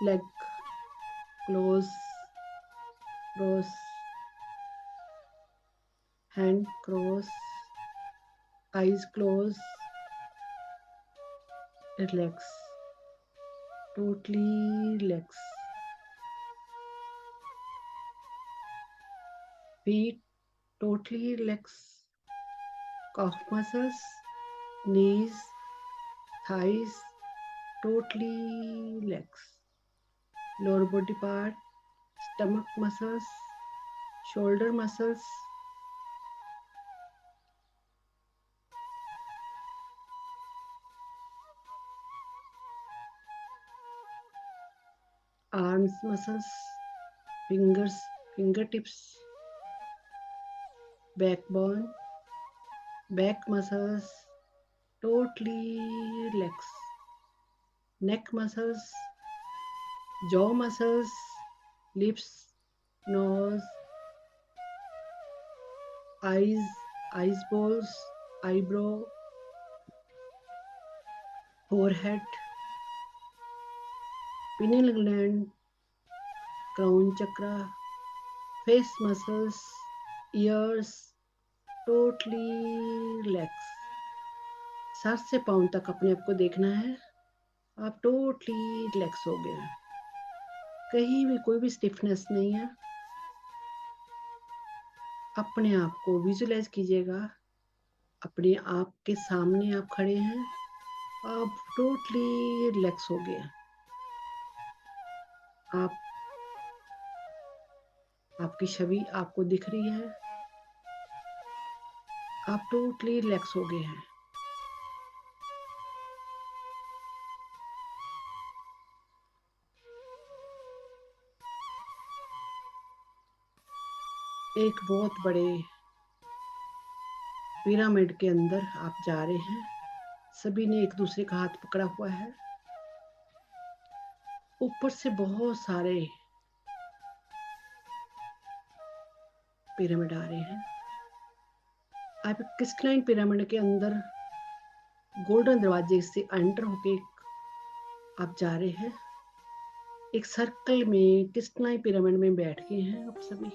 A: Leg close, cross, hand cross, eyes close, relax, totally relax, feet totally relax, calf muscles, knees, thighs totally relax, lower body part, stomach muscles, shoulder muscles, arms muscles, fingers, fingertips, backbone, back muscles, totally relax. Neck muscles, jaw muscles, lips, nose, eyes balls, eyebrow, forehead, pineal gland, crown chakra, face muscles, ears, totally relax. Sir से पाँव तक अपने आप को देखना है, आप totally relax हो गए हैं, कहीं भी कोई भी स्टिफनेस नहीं है। अपने आप को विजुलाइज कीजिएगा, अपने आप के सामने आप खड़े हैं, आप टोटली रिलैक्स हो गए। आप आपकी छवि आपको दिख रही है, आप टोटली रिलैक्स हो गए हैं। एक बहुत बड़े पिरामिड के अंदर आप जा रहे हैं, सभी ने एक दूसरे का हाथ पकड़ा हुआ है, ऊपर से बहुत सारे पिरामिड आ रहे हैं। आप क्रिस्टलाइन पिरामिड के अंदर गोल्डन दरवाजे से एंटर होके आप जा रहे हैं, एक सर्कल में क्रिस्टलाइन पिरामिड में बैठ गए हैं आप सभी।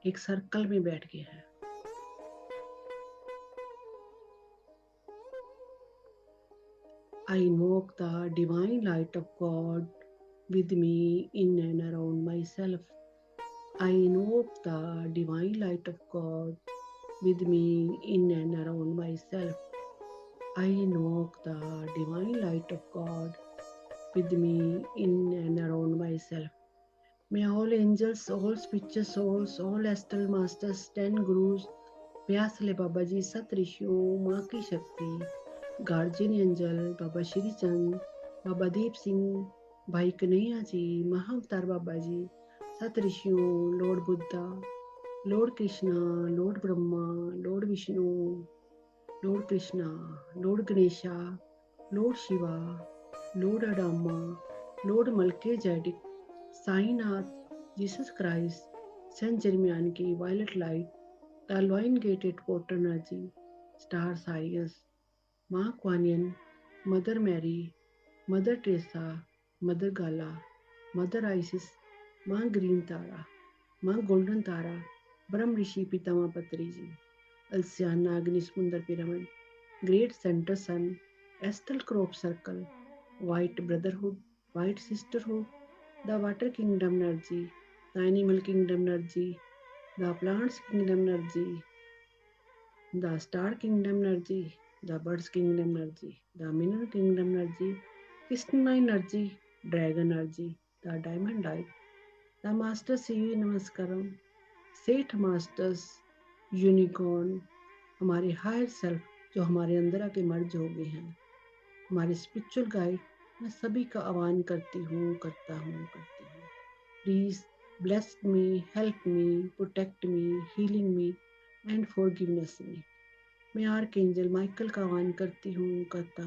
A: एक सर्कल में बैठ गए हैं। I invoke the divine light of God with me in and around myself. I invoke the divine light of God with me in and around myself. I invoke the divine light of God with me in and around myself. May all angels, all spiritual souls, all astral masters, 10 gurus, व्यासले बाबा जी, सत ऋषियों, माँ की शक्ति, guardian angel, Baba Shri Chand, Baba Deep Singh, Bhai Kanhaiya ji, Mahavatar Baba ji, सत ऋषियों, lord Buddha, lord Krishna, lord Brahma, lord Vishnu, lord Krishna, lord Ganesha, lord Shiva, lord Adama, lord Melchizedek, Sainath, Jesus Christ, saint Germain की violet light, the elongated water energy, star science, माँ Kuan Yin, mother Mary, mother Teresa, mother Gala, mother Isis, माँ green Tara, माँ golden तारा, ब्रह्म ऋषि पितामह पत्री जी, अल्सियाना अग्नि समुंदर pyramid, great centre sun, astral crop circle, white brotherhood, white sisterhood, the water kingdom energy, the animal kingdom energy, the plants kingdom energy, the star kingdom energy, the birds kingdom energy, the mineral kingdom energy, crystalline energy, dragon energy, the diamond light, the master CV नमस्कारम, सेठ masters, unicorn, हमारे higher self जो हमारे अंदर आके मर्ज हो गए हैं, हमारे स्पिरिचुअल गाइड, मैं सभी का आह्वान करती हूँ, करती हूँ। Please bless me, help me, protect me, healing me and forgiveness me. मैं आर्कएंजल माइकल का आह्वान करती हूँ, करती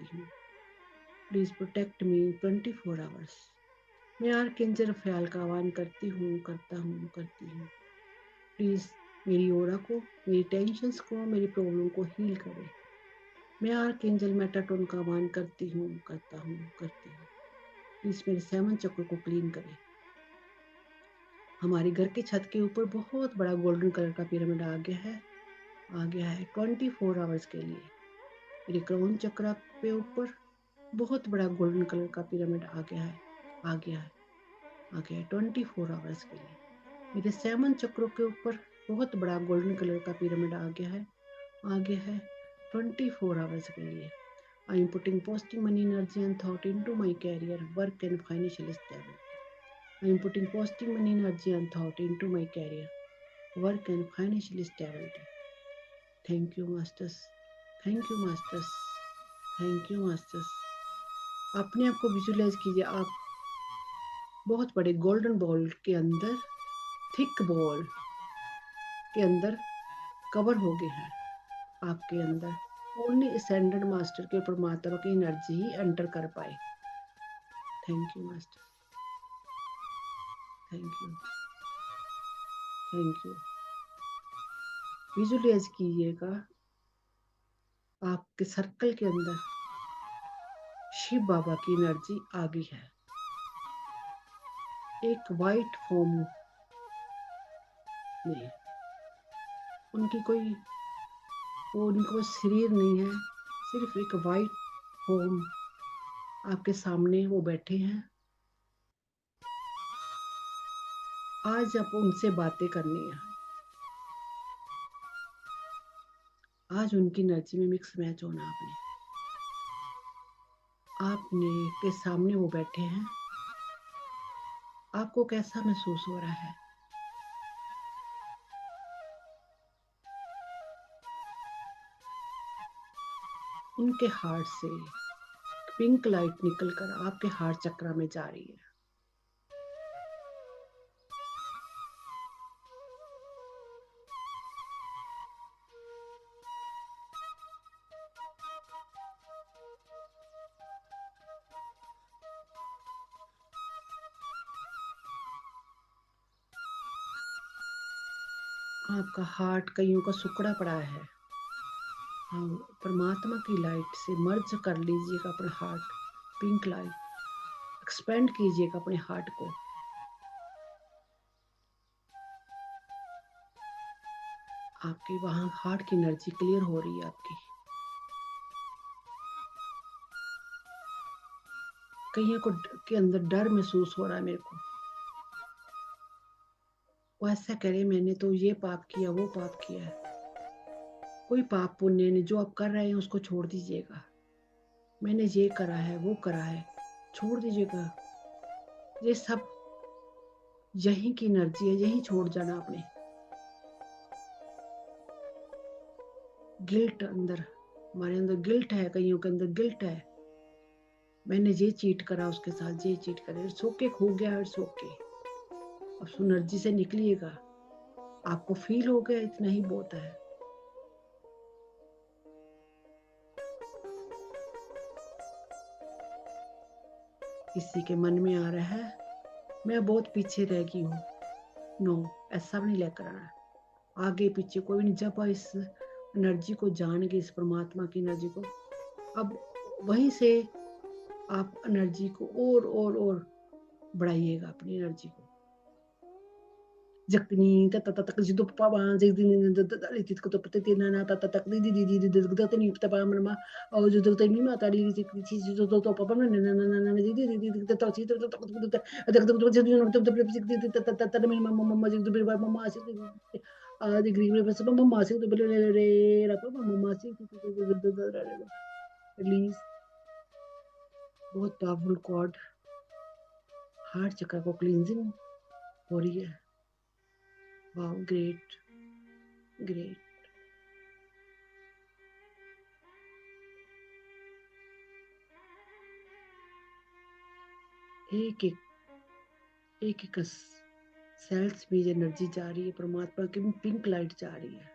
A: हूँ। Please protect me 24 hours. मैं आर्कएंजल रफाएल का आह्वान करती हूँ, करती हूँ। प्लीज मेरी ओरा को, मेरी टेंशन्स को, मेरी प्रॉब्लम को हील करें। मैं आर्कएंजल मेटाट्रॉन का आह्वान करती हूँ, करती हूँ। प्लीज मेरे 7 चक्र को क्लीन करें। हमारे घर के छत के ऊपर बहुत बड़ा गोल्डन कलर का पिरामिड आ गया है 24 आवर्स के लिए। मेरे क्राउन चक्र पे ऊपर बहुत बड़ा गोल्डन कलर का पिरामिड आ गया है 24 आवर्स के लिए। मेरे 7 चक्रों के ऊपर बहुत बड़ा गोल्डन कलर का पिरामिड आ गया है 24 आवर्स के लिए। I am putting positive money energy and thought into my career, work and financial stability. I am putting positive money, energy and thought into my career, work and financial stability. Thank you, Masters. Thank you, Masters. Thank you, Masters. अपने आप को visualise कीजिए, आप बहुत बड़े golden ball के अंदर, thick ball, के अंदर कवर हो गए हैं। आपके अंदर ओनली असेंडेड मास्टर के परमात्मा की एनर्जी ही एंटर कर पाए। Thank you master, thank you, thank you. Visualise कीजिएगा आपके सर्कल के अंदर शिव बाबा की एनर्जी आ गई है। एक वाइट फॉर्म में, उनकी शरीर नहीं है, सिर्फ एक वाइट फॉर्म आपके सामने वो बैठे हैं। आज आप उनसे बातें करनी है। आज उनकी एनर्जी में मिक्स मैच होना आपने के सामने वो बैठे हैं। आपको कैसा महसूस हो रहा है? उनके हार्ट से पिंक लाइट निकलकर आपके हार्ट चक्र में जा रही है। आपका हार्ट कईयों का सुकड़ा पड़ा है। हाँ, परमात्मा की लाइट से मर्ज कर लीजिएगा अपना हार्ट। पिंक लाइट एक्सपेंड कीजिएगा अपने हार्ट को। आपकी वहां हार्ट की एनर्जी क्लियर हो रही है आपकी। कईयों को के अंदर डर महसूस हो रहा है मेरे को। वो ऐसा कह रहे मैंने तो ये पाप किया, वो पाप किया है। कोई पाप पुण्य नहीं, जो आप कर रहे हैं उसको छोड़ दीजिएगा। मैंने ये करा है, वो करा है, छोड़ दीजिएगा। ये सब यहीं की एनर्जी है, यहीं छोड़ जाना आपने। गिल्ट अंदर, हमारे अंदर गिल्ट है, कईयों के अंदर गिल्ट है। मैंने ये चीट करा, उसके साथ ये चीट करे। इट्स ओके, खो गया, इट्स ओके। अब एनर्जी से निकलिएगा। आपको फील हो गया, इतना ही बहुत है। किसी के मन में आ रहा है मैं बहुत पीछे रह गई हूँ। नो, ऐसा भी नहीं लेकर आना। आगे पीछे कोई नहीं। जब इस एनर्जी को जान के, इस परमात्मा की एनर्जी को, अब वहीं से आप एनर्जी को और बढ़ाइएगा अपनी एनर्जी को। जकनी तत तक जिदो पावा जगदिन इतित को तो पते तेना ना तत तक दी दी दी दी दगदत नहीं पता पा मनमा और जो तो नहीं माता दी दी चीज जो तो पापा ने ना ना ना दी दी दी दी तो चीज तो तक तो जब तो दी दी तत तत मेरी मम्मा मम्मा जग मेरी मम्मा से आज ग्रीन में बस मम्मा से तो बोले रे रपा मम्मा से रिलीज। बहुत पावरफुल कॉर्ड हार्ट चक्र को क्लींजिंग हो रही है। Wow, great great. एक एक सेल्स में एनर्जी जा रही है, परमात्मा की पिंक लाइट जा रही है।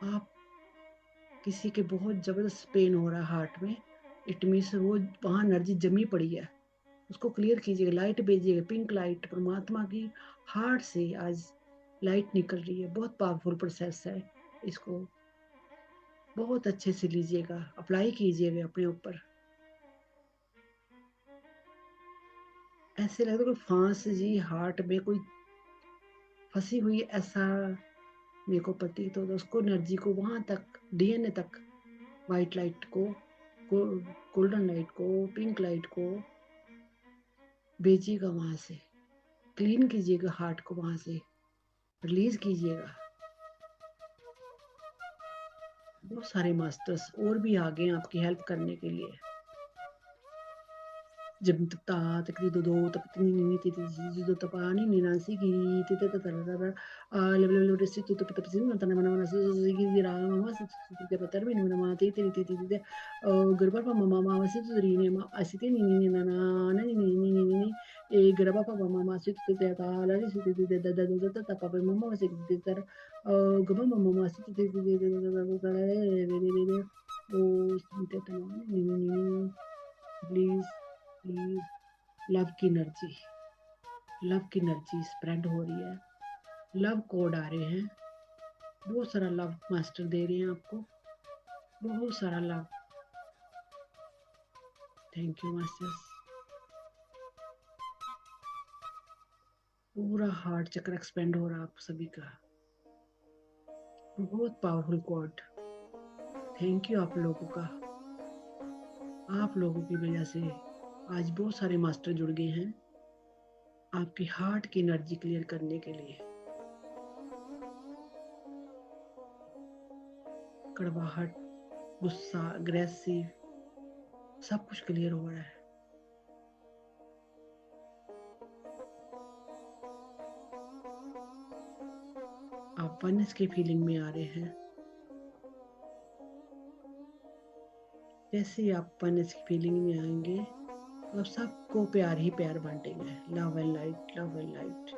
A: आप किसी के बहुत जबरदस्त पेन हो रहा है हार्ट में, इट मीन्स वो वहां एनर्जी जमी पड़ी है, उसको क्लियर कीजिएगा। लाइट भेजिएगा, पिंक लाइट परमात्मा की हार्ट से आज लाइट निकल रही है। बहुत पावरफुल प्रोसेस है, इसको बहुत अच्छे से लीजिएगा, अप्लाई कीजिएगा अपने ऊपर। ऐसे लगता है कोई फांस जी हार्ट में कोई फंसी हुई, ऐसा मेरे को प्रतीत होता। उसको एनर्जी को वहां तक, डीएनए तक, वाइट लाइट को, गोल्डन लाइट को, पिंक लाइट को भेजिएगा। वहां से क्लीन कीजिएगा हार्ट को, वहां से रिलीज कीजिएगा। बहुत सारे मास्टर्स और भी आ गए हैं आपकी हेल्प करने के लिए। जब ता तकरी दो तक नी ती जो तपानी निनासी की ती ता ता ता लेवल रेसी तो पतपसी ना तना मना से की रा मामा से ते पतर भी ना मा ती ती ती ती गरबर पा मामा मामा से तो री ने मा ऐसी ती नी नी ना ना नी नी नी नी नी e graba pa mama sit te ta la sit te te da da da da ta pa mama sit te ta gaba mama sit te te te ta la o sit te ta please please love की energy spread हो रही है, love code आ रहे हैं, बहुत सारा love master दे रहे हैं आपको, बहुत सारा लव। Thank you masters. पूरा हार्ट चक्र एक्सपेंड हो रहा है आप सभी का, बहुत पावरफुल कोड। थैंक यू आप लोगों का, आप लोगों की वजह से आज बहुत सारे मास्टर जुड़ गए हैं आपकी हार्ट की एनर्जी क्लियर करने के लिए। कड़वाहट, गुस्सा, अग्रेसिव, सब कुछ क्लियर हो रहा है। आप वननेस की फीलिंग में आ रहे हैं। जैसे ही आप वननेस की फीलिंग में आएंगे तो आप सबको प्यार ही प्यार बांटेंगे। Love and light, love and light.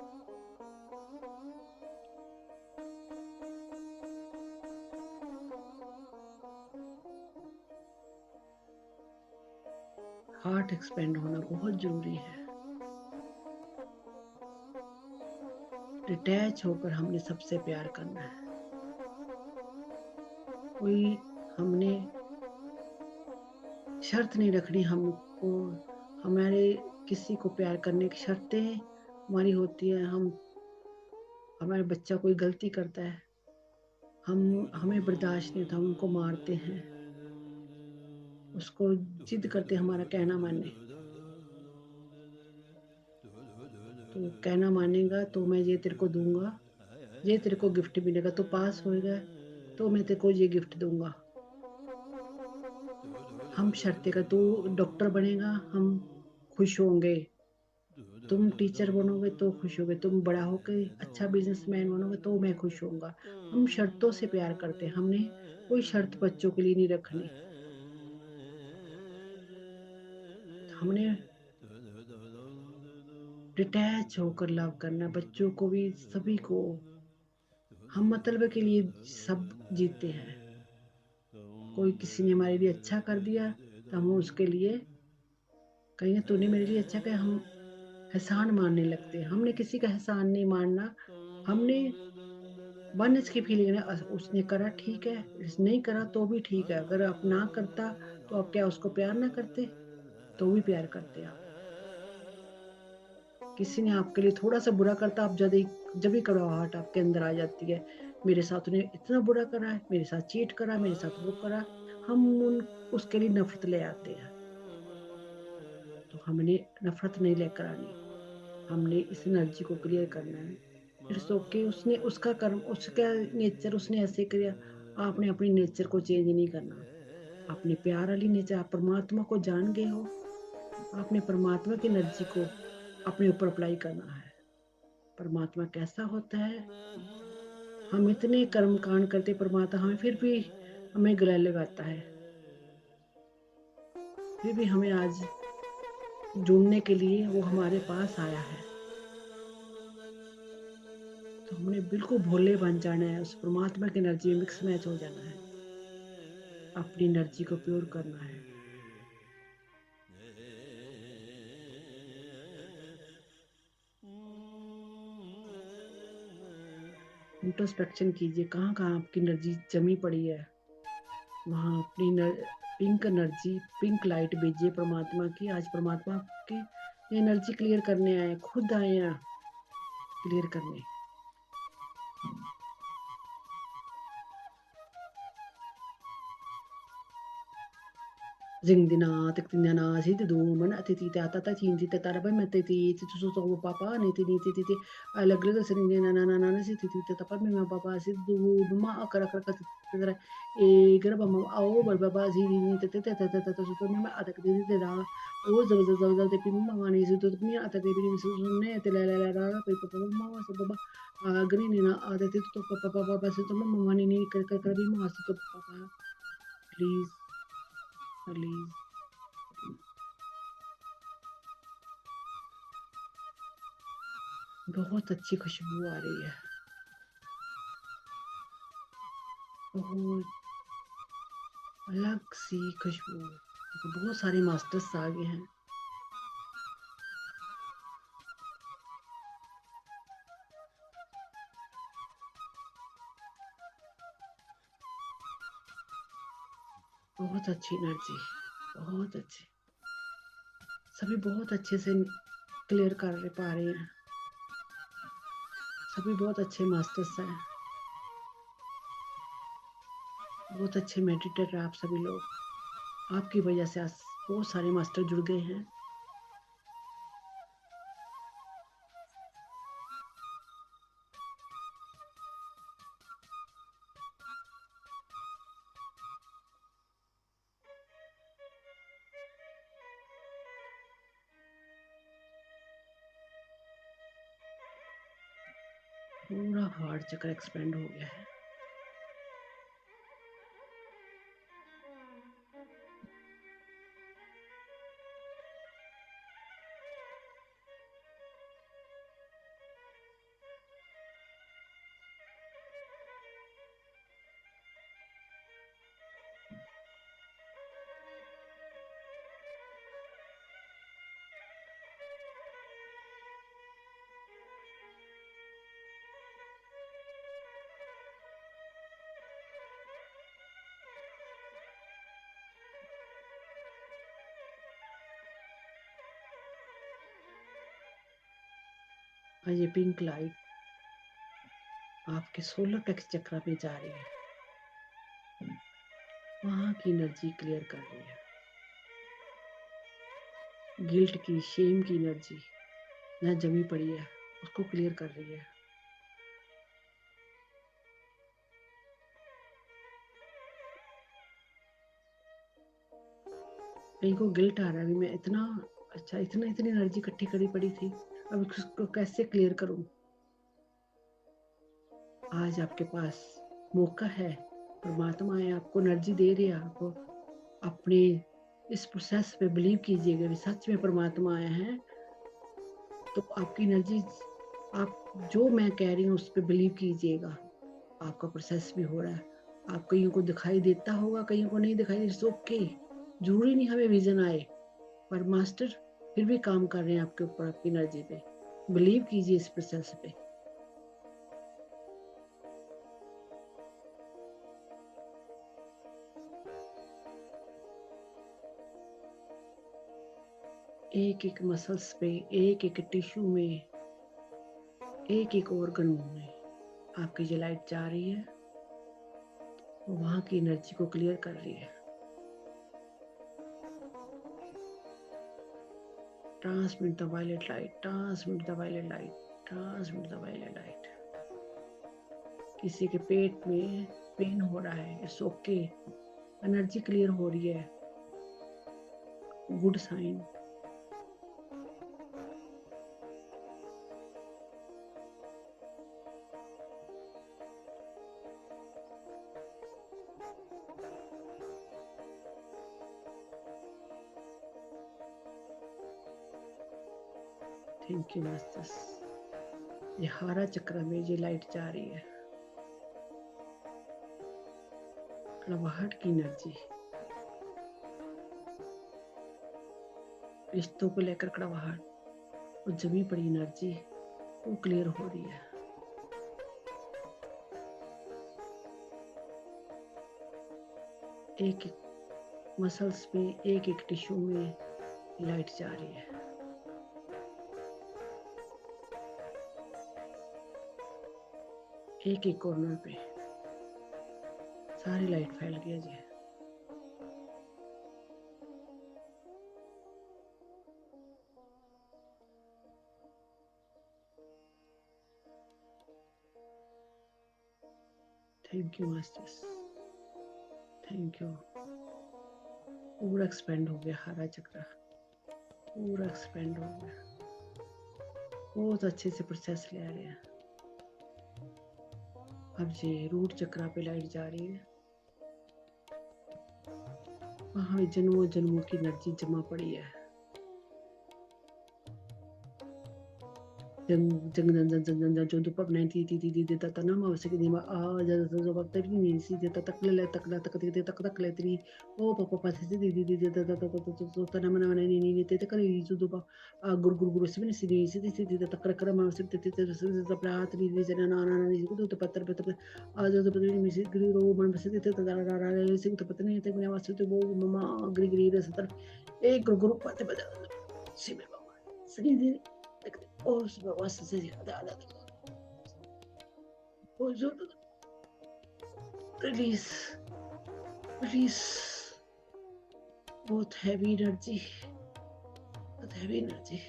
A: Heart expand होना बहुत जरूरी है। डिटैच होकर हमने सबसे प्यार करना है। कोई हमने शर्त नहीं रखनी हमको, हमारे किसी को प्यार करने की शर्तें हमारी होती है। हमारे बच्चा कोई गलती करता है, हमें बर्दाश्त नहीं होता, हम उनको मारते हैं, उसको जिद करते हमारा कहना माने। तो कहना मानेगा तो मैं ये तेरे को दूंगा, ये तेरे को गिफ्ट मिलेगा, तो पास होएगा तो मैं तेरे को ये गिफ्ट दूंगा। हम शर्तें का, तू डॉक्टर बनेगा हम खुश होंगे, तुम टीचर बनोगे तो खुश होगे, तुम बड़ा होकर अच्छा बिजनेसमैन बनोगे तो मैं खुश होऊंगा। हम शर्तों से प्यार करते हैं, हमने कोई शर्त बच्चों के लिए नहीं रखनी। हमने डिटैच होकर लव करना, बच्चों को भी, सभी को। हम मतलब के लिए सब जीते हैं। कोई किसी ने हमारे लिए अच्छा कर दिया तो हम उसके लिए कहेंगे तूने मेरे लिए अच्छा किया, हम एहसान मानने लगते हैं। हमने किसी का एहसान नहीं मानना। हमने वन इसकी फीलिंग है, उसने करा ठीक है, नहीं करा तो भी ठीक है। अगर आप ना करता तो आप क्या उसको प्यार ना करते? तो भी प्यार करते आप। किसी ने आपके लिए थोड़ा सा बुरा करता, आप जब भी कड़वाहट आपके अंदर आ जाती है, मेरे साथ उन्हें इतना बुरा करा है, मेरे साथ चीट करा, मेरे साथ वो करा, हम उसके लिए नफरत ले आते हैं। तो हमने नफरत नहीं लेकर आनी, हमने इस एनर्जी को क्लियर करना है। इट्स ओके, उसने उसका कर्म, उसका नेचर उसने ऐसे किया, आपने अपनी नेचर को चेंज नहीं करना। अपने प्यार वाली नेचर, आप परमात्मा को जान गए हो, आपने परमात्मा की एनर्जी को अपने ऊपर अप्लाई करना है। परमात्मा कैसा होता है, हम इतने कर्म कांड करते, परमात्मा हमें फिर भी हमें गले लगाता है, फिर भी हमें आज ढूंढने के लिए वो हमारे पास आया है। तो हमने बिल्कुल भोले बन जाना है, उस परमात्मा की एनर्जी में मिक्स मैच हो जाना है, अपनी एनर्जी को प्योर करना है। इंट्रोस्पेक्शन कीजिए, कहाँ कहाँ आपकी एनर्जी जमी पड़ी है, वहां अपनी पिंक एनर्जी, पिंक लाइट भेजिए परमात्मा की। आज परमात्मा की एनर्जी क्लियर करने आए, खुद आए हैं क्लियर करने। Zingdina tiktinana sidi du man atiti ta ta ta tin ti ta ta ba mate ti ti tu so papa ni ti ti alaglaga sini na na na na si ti ti ta pa mi ma papa si du ma akara akara ka ti e gara ba ma ao ba ba si ni ti ti ta ta ta ta so mi ma atak ti ti da o za te pi ma ni si tu mi atak ti pi su ne te la ra pe pa ma so ba agni ni na atak ti to pa si to ma ni kar bi ma si to papa please please बहुत अच्छी खुशबू आ रही है, बहुत अलग सी खुशबू। बहुत सारे masters आ गए हैं। बहुत अच्छी एनर्जी, बहुत अच्छी। सभी बहुत अच्छे से क्लियर कर पा रहे हैं। सभी बहुत अच्छे मास्टर्स हैं, बहुत अच्छे मेडिटेटर हैं आप सभी लोग। आपकी वजह से आज बहुत सारे मास्टर जुड़ गए हैं। पूरा हार्ट चक्र एक्सपेंड हो गया है। और ये पिंक लाइट आपके सोलर प्लेक्स चक्र में जा रही है, वहां की एनर्जी क्लियर कर रही है। गिल्ट की, शेम की एनर्जी जहाँ जमी पड़ी है उसको क्लियर कर रही है। कहीं को गिल्ट आ रहा है, मैं इतना अच्छा, इतनी एनर्जी इकट्ठी करी पड़ी थी, अब इसको कैसे क्लियर करूं। आज आपके पास मौका है, परमात्मा है, आपको एनर्जी दे रही है। आपको अपने इस प्रोसेस पे बिलीव कीजिएगा, सच में परमात्मा आया है तो आपकी एनर्जी, आप जो मैं कह रही हूँ उस पर बिलीव कीजिएगा। आपका प्रोसेस भी हो रहा है। आप कईयों को दिखाई देता होगा, कईयों को नहीं दिखाई दे, ओके। जरूरी नहीं हमें विजन आए, पर मास्टर फिर भी काम कर रहे हैं आपके ऊपर, आपकी एनर्जी पे। बिलीव कीजिए इस प्रोसेस पे। एक एक मसल्स पे, एक एक टिश्यू में, एक एक ऑर्गन में आपकी जो लाइट जा रही है वो वहां की एनर्जी को क्लियर कर रही है। Transmit the violet light, transmit the violet light, transmit the violet light. किसी के पेट में पेन हो रहा है, इट्स ओके, एनर्जी क्लियर हो रही है, good sign. Thank you masters. ये हारा चक्र में ये लाइट जा रही है, कड़वाहट की एनर्जी, रिश्तों को लेकर कड़वाहट, वो जमी पड़ी एनर्जी वो क्लियर हो रही है। एक एक मसल्स में, एक एक टिश्यू में लाइट जा रही है। एक एक कॉर्नर पे सारी लाइट फैल गई है जी। Thank you masters, thank you. पूरा एक्सपेंड हो गया हरा चक्र, पूरा एक्सपेंड हो गया। बहुत अच्छे से प्रोसेस ले रहे हैं। अब ये रूट चक्र पे लाइट जा रही है, वहां जन्मों जन्मों की एनर्जी जमा पड़ी है। जंग जंग जंग जंग जंग जंग जो दुपक नहीं थी तता ना मावसे की दिमा आ जब जब तक नहीं सी देता तक ले तक ला तक दे तक तक ले तेरी ओ पापा पास से दी तता तता तता तो तना मना मना नहीं ते कर ली जो दुपा आ गुर गुर गुर से नहीं सी तक कर कर मावसे ते ते अपना हाथ नहीं जना ना ना नहीं को तो पत्थर पे आ जो तो पत्नी मिसी ग्री रो मन बसे ते ता रा रा रा से तो पत्नी ते मेरे वास्ते तो वो मम्मा ग्री ग्री रे सतर एक गुर गुर पाते बजा सी मेरे मामा सही दे Oh, super was das da. Oh, so release, release. बहुत heavy energy, बहुत heavy energy.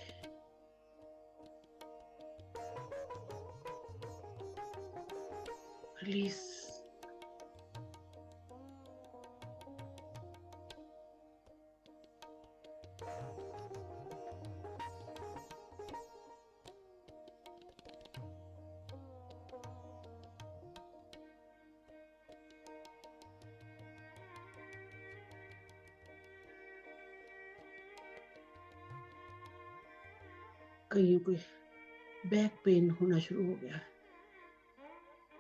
A: Release. कईयों को बैक पेन होना शुरू हो गया,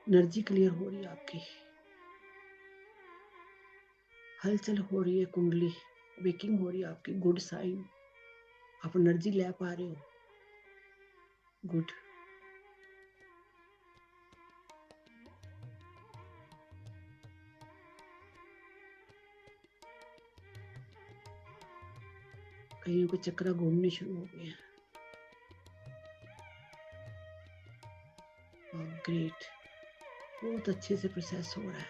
A: एनर्जी क्लियर हो रही है आपकी, हलचल हो रही है, कुंडली वेकिंग हो रही है आपकी, गुड साइन, आप एनर्जी ले पा रहे हो, गुड। कईयों को चक्रा घूमने शुरू हो गए हैं, ग्रेट, बहुत अच्छे से प्रोसेस हो रहा है।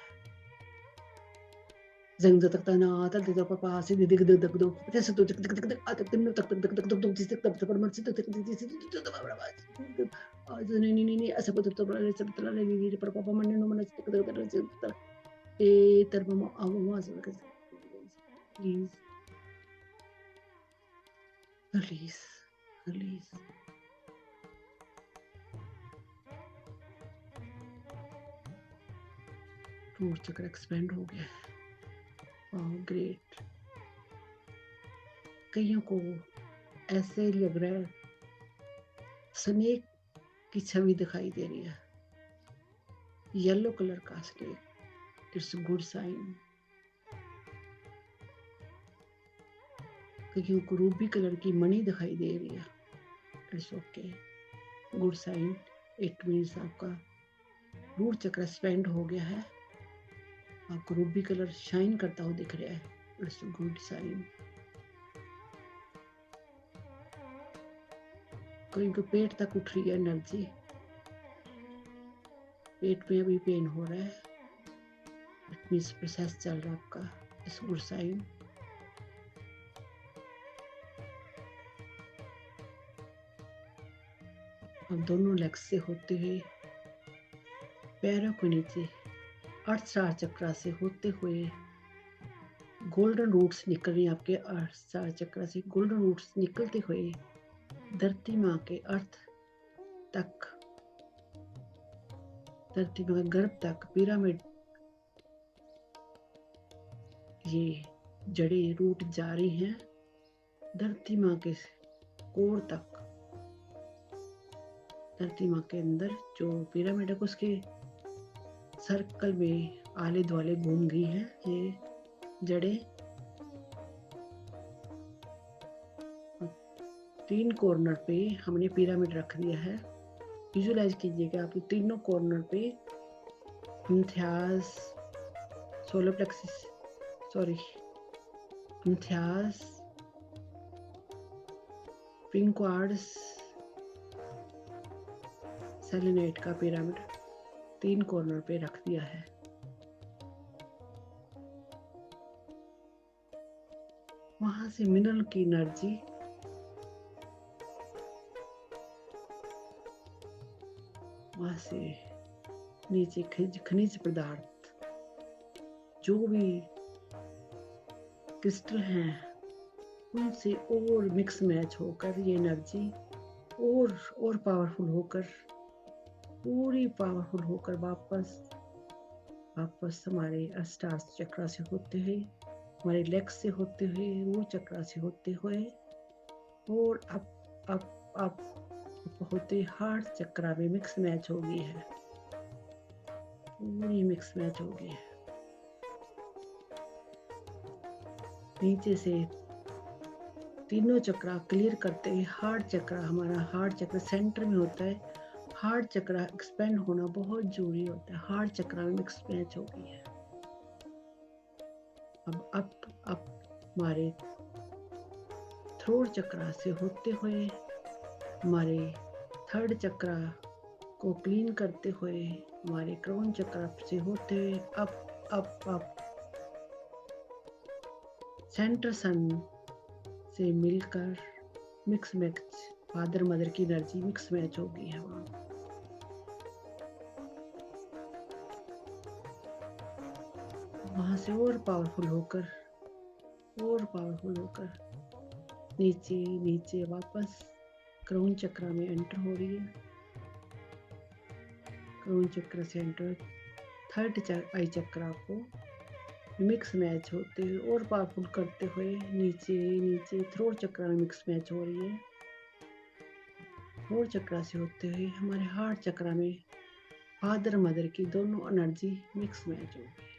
A: जंग तक तना तक तक पापा से दिख दिख दिख दो जैसे तो तक तक तक तक दिन तक तक तक तक तक जिस तक तक पर मर्जी तक तक जिस तक आज नहीं ऐसा पता तो बड़ा सब तला ले ली पर पापा मन नो मन तक तक तक ए तर मम्मा आओ मम्मा से प्लीज रिलीज रिलीज रूट चक्र एक्सपेंड हो गया है, ग्रेट। कईयों को ऐसे लग रहा है स्नेक की छवि दिखाई दे रही है, येलो कलर का स्नेक, इट्स गुड साइन। कईयों को रूबी कलर की मणि दिखाई दे रही है, it's okay, good sign. It means आपका रूट चक्र स्पेंड हो गया है, आपको रूबी कलर शाइन करता हुआ दिख रहा है, इट्स गुड साइन। कहीं को पेट तक उठ रही है एनर्जी, पेट में अभी पेन हो रहा है, इट मीन्स प्रोसेस चल रहा है आपका, इट्स गुड साइन। अब दोनों लेग्स से होते हुए पैरों को नीचे अर्धचार चक्र से होते हुए गोल्डन रूट्स निकल रही हैं आपके अर्धचार चक्र से, गोल्डन रूट्स निकलते हुए धरती माँ के अर्थ तक, धरती माँ के गर्भ तक, पिरामिड, ये जड़े रूट जा रही हैं धरती माँ के कोर तक, धरती माँ के अंदर जो पिरामिड है उसके सर्कल में आले दुआले घूम गई हैं ये जड़ें। 3 कॉर्नर पे हमने पिरामिड रख दिया है, विजुलाइज कीजिएगा आप तीनों कॉर्नर पे Imtiaz, solar plexus, sorry Imtiaz, pink quartz, selenite का पिरामिड 3 कॉर्नर पे रख दिया है। वहां से मिनरल की एनर्जी वहां से नीचे खनिज पदार्थ जो भी क्रिस्टल हैं उनसे और मिक्स मैच होकर ये एनर्जी और पावरफुल होकर, पूरी पावरफुल होकर वापस हमारे अस्टार चक्र से होते हुए, हमारे लेग्स से होते हुए, रूट चक्र से होते हुए और अप बहुत ही हार्ट चक्रा में मिक्स मैच हो गई है, पूरी मिक्स मैच हो गई है। नीचे से तीनों चक्रा क्लियर करते हुए हार्ट चक्रा, हमारा हार्ट चक्र सेंटर में होता है। हार्ट चक्रा एक्सपेंड होना बहुत जरूरी होता है। हार्ट चक्रा में मिक्स मैच हो गई है। अब हमारे थ्रोट चक्रा से होते हुए हमारे थर्ड चक्रा को क्लीन करते हुए हमारे क्राउन चक्रा से होते हुए अप सेंटर सन से मिलकर मिक्स मैच, फादर मदर की एनर्जी मिक्स मैच हो गई है। वहां से और पावरफुल होकर नीचे नीचे वापस क्राउन चक्रा में एंटर हो रही है। क्राउन चक्र से एंटर थर्ड आई चक्रा को मिक्स मैच होते हुए और पावरफुल करते हुए नीचे नीचे थ्रोट चक्रा में मिक्स मैच हो रही है। थ्रोट चक्रा से होते हुए हमारे हार्ट चक्रा में फादर मदर की दोनों एनर्जी मिक्स मैच हो गई।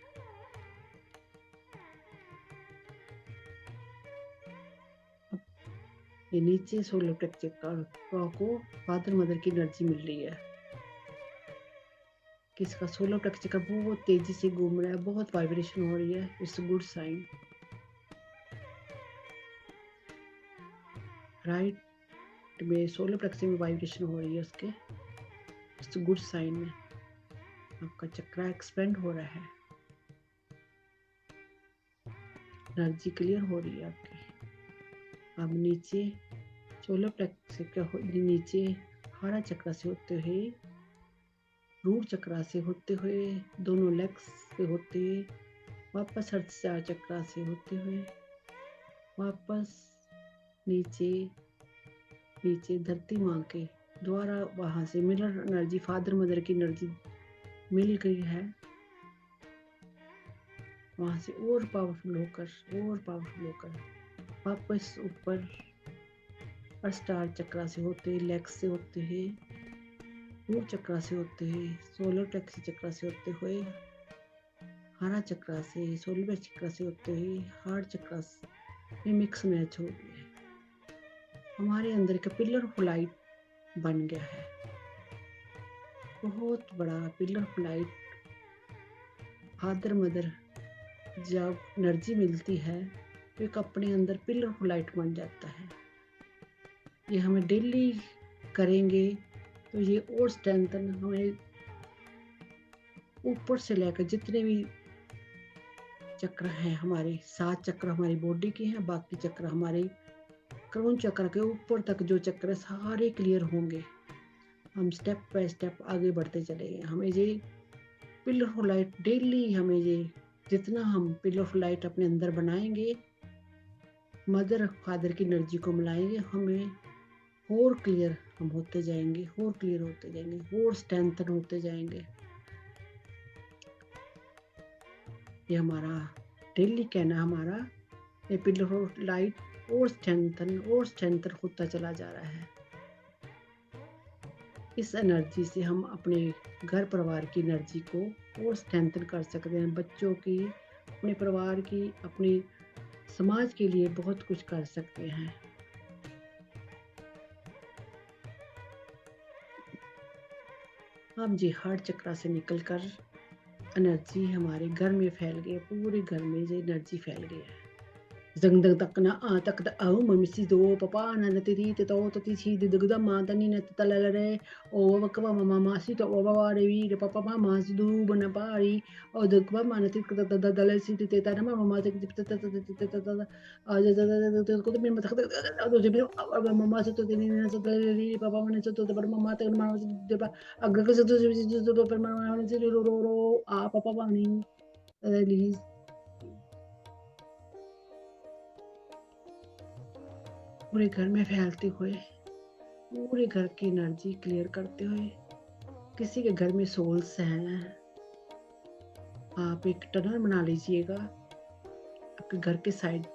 A: ये नीचे सोलर प्लेक्स चक्रा को फादर मदर की एनर्जी मिल रही है। किसका सोलर प्लेक्स चक्र बहुत तेजी से घूम रहा है, बहुत वाइब्रेशन हो रही है। It's good sign. राइट में सोलर प्लेक्स में वाइब्रेशन हो रही है उसके, इट्स गुड साइन है। आपका चक्रा एक्सपेंड हो रहा है, एनर्जी क्लियर हो रही है आपकी। अब नीचे सोलर प्लेक्स के नीचे हारा चक्रा से होते हुए रूट चक्रा से होते हुए दोनों लेग्स से होते हुए वापस हर चक्रा से होते हुए वापस नीचे नीचे धरती माँ के द्वारा वहां से मिलर एनर्जी, फादर मदर की एनर्जी मिल गई है। वहां से और पावरफुल होकर वापस ऊपर स्टार चक्रा से होते लेग्स से होते हुए रूट चक्रा से होते हुए सोलर प्लेक्स चक्रा से होते हुए हारा चक्रा से सोलर चक्रा से होते हुए हार्ट चक्रा में मिक्स मैच हो गया है। हमारे अंदर का पिलर ऑफ लाइट बन गया है, बहुत बड़ा pillar of light. Father mother जब एनर्जी मिलती है तो एक अपने अंदर पिलर ऑफ लाइट बन जाता है। ये हमें डेली करेंगे तो ये और स्ट्रेंथन हमें ऊपर से लेकर जितने भी चक्र हैं, हमारे 7 चक्र हमारी बॉडी के हैं, बाकी चक्र हमारे क्राउन चक्र के ऊपर तक जो चक्र सारे क्लियर होंगे। हम स्टेप बाय स्टेप आगे बढ़ते चलेंगे। हमें ये पिलर ऑफ लाइट डेली, हमें ये जितना हम पिलर ऑफ लाइट अपने अंदर बनाएंगे, मदर फादर की एनर्जी को मिलाएंगे, हमें और क्लियर हम होते जाएंगे, और क्लियर होते जाएंगे, और स्ट्रेंथन होते जाएंगे। ये हमारा डेली कहना, हमारा ये पिलर ऑफ लाइट और स्ट्रेंथन होता चला जा रहा है। इस एनर्जी से हम अपने घर परिवार की एनर्जी को और स्ट्रेंथन कर सकते हैं। बच्चों की, अपने परिवार की, अपने समाज के लिए बहुत कुछ कर सकते हैं। अब जी हार्ट चक्रा से निकलकर एनर्जी हमारे घर में फैल गई है, पूरे घर में ये एनर्जी फैल गई है। जंग दंग तक ना आ तक द आओ ममिसी दो पपा न तिरी ते तो तति छी दि दगदा मा तनी न तलल रे ओ वकवा ममा मासी तो ओ बाबा रे वी रे पपा मा मासी दु बन पारी ओ दगवा मा न ति त द दल सी ते त न मा ते त त त त आ ज ज को तो मैं मत तो जे अब मम्मा से तो तिनी न से रे पापा मन से तो पर मम्मा ते मा से अग्र के से तो पर मा से रो रो रो आ पापा पानी रिलीज पूरे घर में फैलते हुए, पूरे घर की एनर्जी क्लियर करते हुए। किसी के घर में सोल्स हैं, आप एक टनल बना लीजिएगा आपके घर के साइड,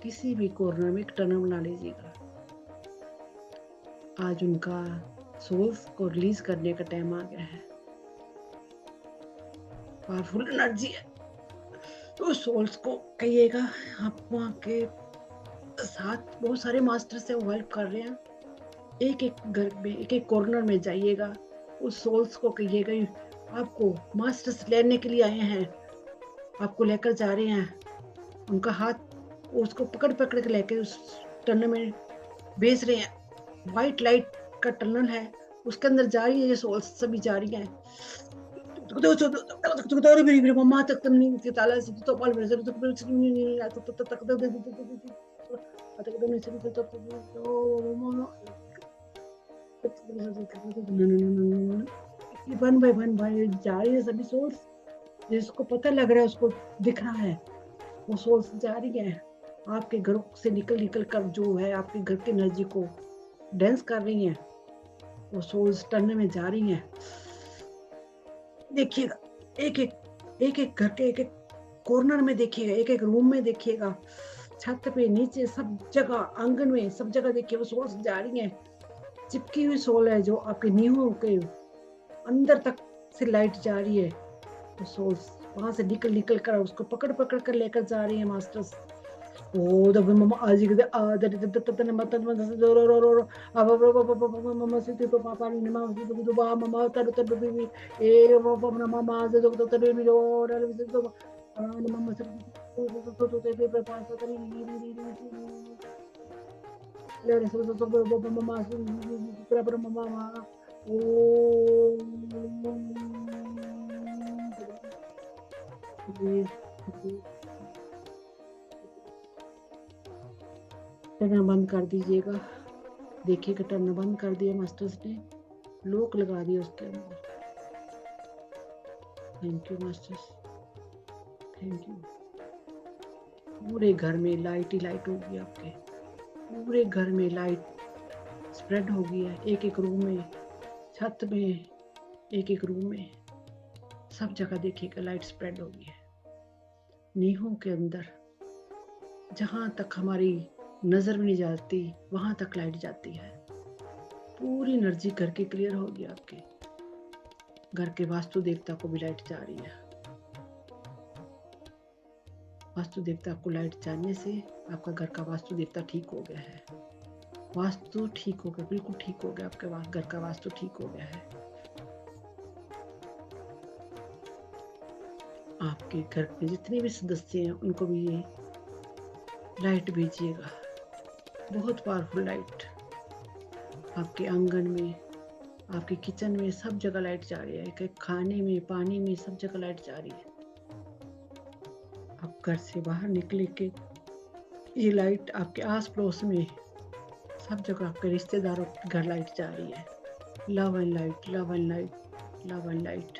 A: किसी भी कॉर्नर में एक टनल बना लीजिएगा। आज उनका सोल्स को रिलीज करने का टाइम आ गया है। पावरफुल एनर्जी है, तो सोल्स को कहिएगा आप वहाँ के साथ बहुत सारे मास्टर्स है, वो हेल्प कर रहे हैं। एक एक घर में, एक एक कॉर्नर में जाइएगा, उस सोल्स को कहिएगा आपको मास्टर्स लेने के लिए आए हैं, आपको लेकर जा रहे हैं। उनका हाथ उसको पकड़ पकड़ के लेके उस टनल में भेज रहे हैं। व्हाइट लाइट का टनल है, उसके अंदर जा रही है, ये सोल्स सभी जा रही हैं। मम्मा तक तुम नहीं ताला से तो पाल मेरे से तो वन बाय जा रही है सभी सोर्स, जिसको पता लग रहा है उसको दिख रहा है, वो सोर्स जा रही है आपके घर से निकल निकल कर, जो है आपके घर की एनर्जी को डांस कर रही है, वो सोल्स टर्न में जा रही हैं। देखिएगा एक एक घर के एक एक कॉर्नर में देखिएगा, एक एक रूम में देखिएगा, छत पे नीचे सब जगह, आंगन में सब जगह देखिए वो सोल्स जा रही हैं। चिपकी हुई सोल है जो आपके नींवों के अंदर तक से लाइट जा रही है, तो सोल्स वहां से निकल निकल कर उसको पकड़ पकड़ कर लेकर जा रही है मास्टर्स। ओ द मम्मा आज के आ द त मत रो रो रो अब मम्मा से तो पापा ने मम्मा से तो बा मम्मा तर भी ए वो मम्मा से तो तर भी रो डाल से तो मम्मा से तो ते पे पास कर ले रे so mama pero mama ओ टर्न बंद कर दीजिएगा। देखिएगा टर्न बंद कर दिया मास्टर्स ने, लॉक लगा दिया उसके अंदर। Thank you masters, thank you. पूरे घर में लाइट ही लाइट होगी, आपके पूरे घर में लाइट स्प्रेड हो गई है। एक एक रूम में, छत में, एक एक रूम में, सब जगह देखिएगा लाइट स्प्रेड हो गई है। नींहों के अंदर जहाँ तक हमारी नजर भी नहीं जाती वहां तक लाइट जाती है। पूरी एनर्जी घर की क्लियर होगी, आपके घर के वास्तु देवता को भी लाइट जा रही है। वास्तु देवता को लाइट जाने से आपका घर का वास्तु देवता ठीक हो गया है। वास्तु ठीक हो गया, बिल्कुल ठीक हो गया, आपके घर का वास्तु ठीक हो गया है। आपके घर में जितने भी सदस्य हैं उनको भी ये लाइट भेजिएगा, बहुत पावरफुल लाइट। आपके आंगन में, आपके किचन में, सब जगह लाइट जा रही है। खाने में, पानी में, सब जगह लाइट जा रही है। आप घर से बाहर निकले के ये लाइट आपके आस पड़ोस में सब जगह, आपके रिश्तेदारों के घर लाइट जा रही है। Love and light, love and light, love and light.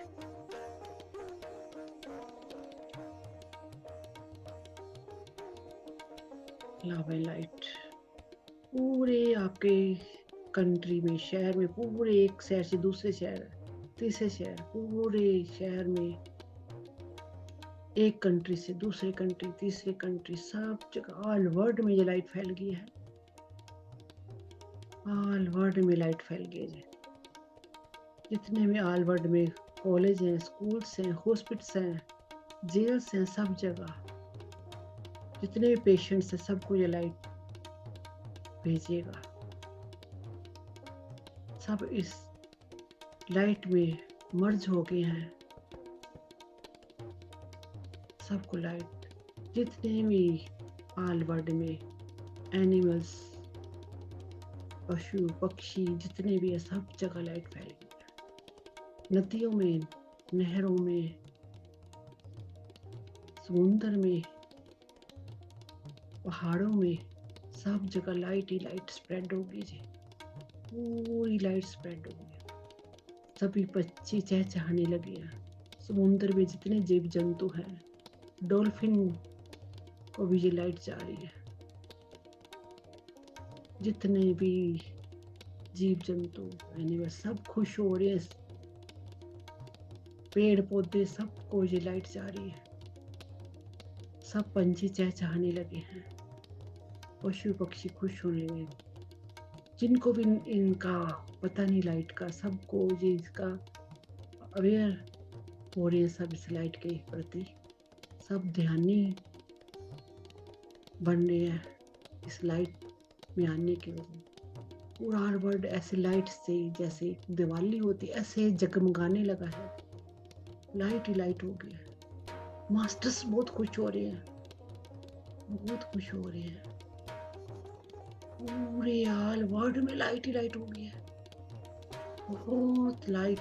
A: Love and light पूरे आपके कंट्री में, शहर में, पूरे एक शहर से दूसरे शहर, तीसरे शहर, पूरे शहर में, एक कंट्री से दूसरे कंट्री, तीसरे कंट्री, सब जगह ऑल वर्ल्ड में ये लाइट फैल गई है। ऑल वर्ल्ड में लाइट फैल गई है। जितने भी ऑल वर्ल्ड में कॉलेज हैं, स्कूल्स हैं, हॉस्पिटल्स हैं, जेल्स हैं, सब जगह जितने भी पेशेंट्स हैं सबको ये लाइट भेजिएगा। सब इस लाइट में मर्ज हो गए हैं, सबको लाइट। जितने भी ऑल वर्ल्ड में एनिमल्स, पशु पक्षी जितने भी है, सब जगह लाइट फैल गई है। नदियों में, नहरों में, समुद्र में, पहाड़ों में, सब जगह लाइट ही लाइट स्प्रेड हो गई है। पूरी लाइट स्प्रेड हो गई। सभी पक्षी चहचहाने लगे हैं। समुद्र में जितने जीव जंतु हैं, डॉल्फिन को भी ये लाइट जा रही है। जितने भी जीव जंतु, एनिमल, सब खुश हो रहे हैं। पेड़ पौधे, सबको ये लाइट जा रही है। सब पंछी चहचहाने लगे हैं, पशु पक्षी खुश होने लगे। जिनको भी इनका पता नहीं लाइट का, सबको ये इसका अवेयर हो रहे हैं, सब इस लाइट के प्रति सब ध्यानी बन रहे हैं इस लाइट में आने की वजह। पूरा वर्ल्ड ऐसे लाइट से जैसे दिवाली होती ऐसे जगमगाने लगा है, लाइट ही लाइट हो गया है। मास्टर्स बहुत खुश हो रहे हैं, बहुत खुश हो रहे हैं। पूरे ऑल वर्ल्ड में लाइट ही लाइट हो गई है, बहुत लाइट,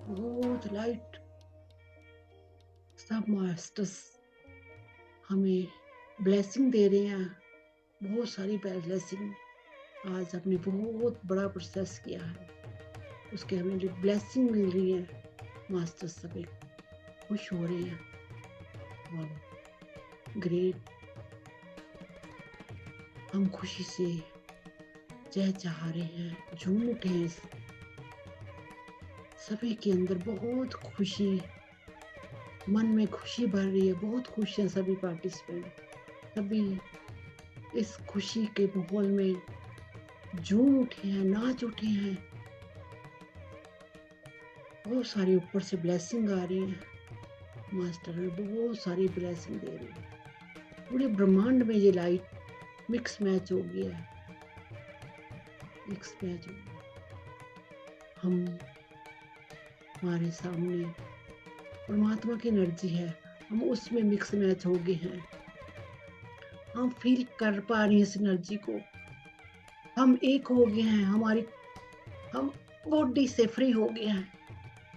A: बहुत लाइट। सब मास्टर्स हमें ब्लेसिंग दे रहे हैं, बहुत सारी ब्लेसिंग। आज हमने बहुत बड़ा प्रोसेस किया है, उसके हमें जो ब्लेसिंग मिल रही है, मास्टर सभी खुश हो रहे हैं। वाह ग्रेट, हम खुशी से चहचहा रहे हैं, झूम उठे हैं। सभी के अंदर बहुत खुशी, मन में खुशी भर रही है, बहुत खुश हैं सभी पार्टिसिपेंट। सभी इस खुशी के माहौल में झूम उठे हैं, नाच उठे हैं। बहुत सारी ऊपर से ब्लेसिंग आ रही है, मास्टर में बहुत सारी ब्लेसिंग दे रही है। पूरे ब्रह्मांड में ये लाइट मिक्स मैच हो गया है, मिक्स मैच हो गया। हम हमारे सामने परमात्मा की एनर्जी है, हम उसमें मिक्स मैच हो गए हैं। हम फील कर पा रहे हैं इस एनर्जी को, हम एक हो गए हैं। हम बॉडी से फ्री हो गए हैं,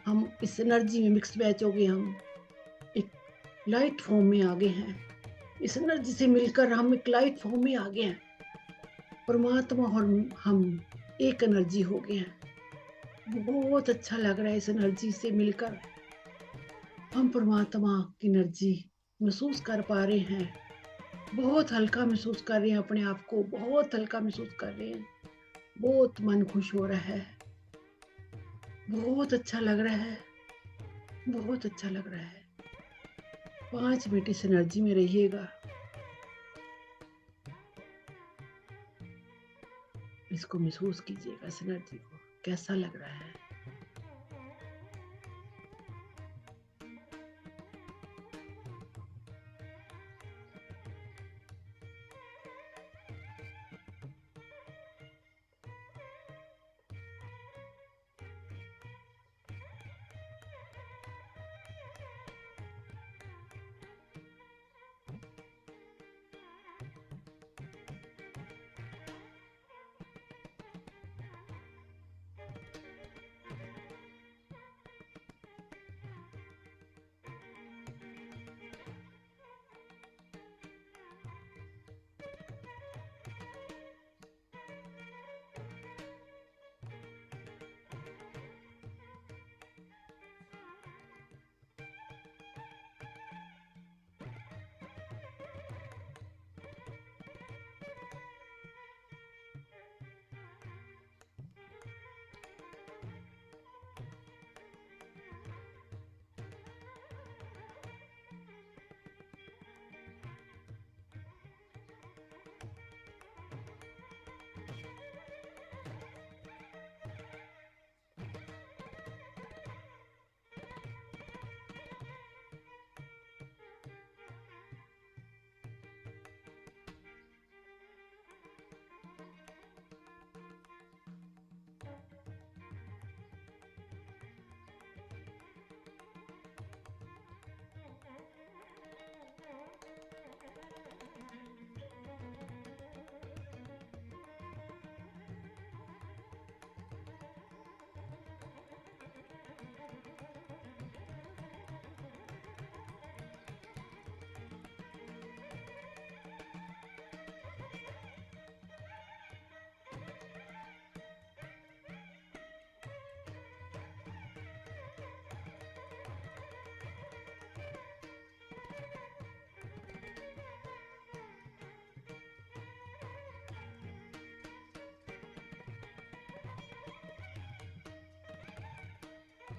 A: हम इस एनर्जी में मिक्स मैच हो गए। हम एक लाइट फॉर्म में आ गए हैं, इस एनर्जी से मिलकर हम एक लाइट फॉर्म में आ गए हैं। परमात्मा और हम एक एनर्जी हो गए हैं। बहुत अच्छा लग रहा है इस एनर्जी से मिलकर। हम परमात्मा की एनर्जी महसूस कर पा रहे हैं, बहुत हल्का महसूस कर रहे हैं अपने आप को, बहुत हल्का महसूस कर रहे हैं। बहुत मन खुश हो रहा है, बहुत अच्छा लग रहा है, बहुत अच्छा लग रहा है। 5 मिनट इस एनर्जी में रहिएगा, इसको महसूस कीजिएगा, इस एनर्जी को कैसा लग रहा है।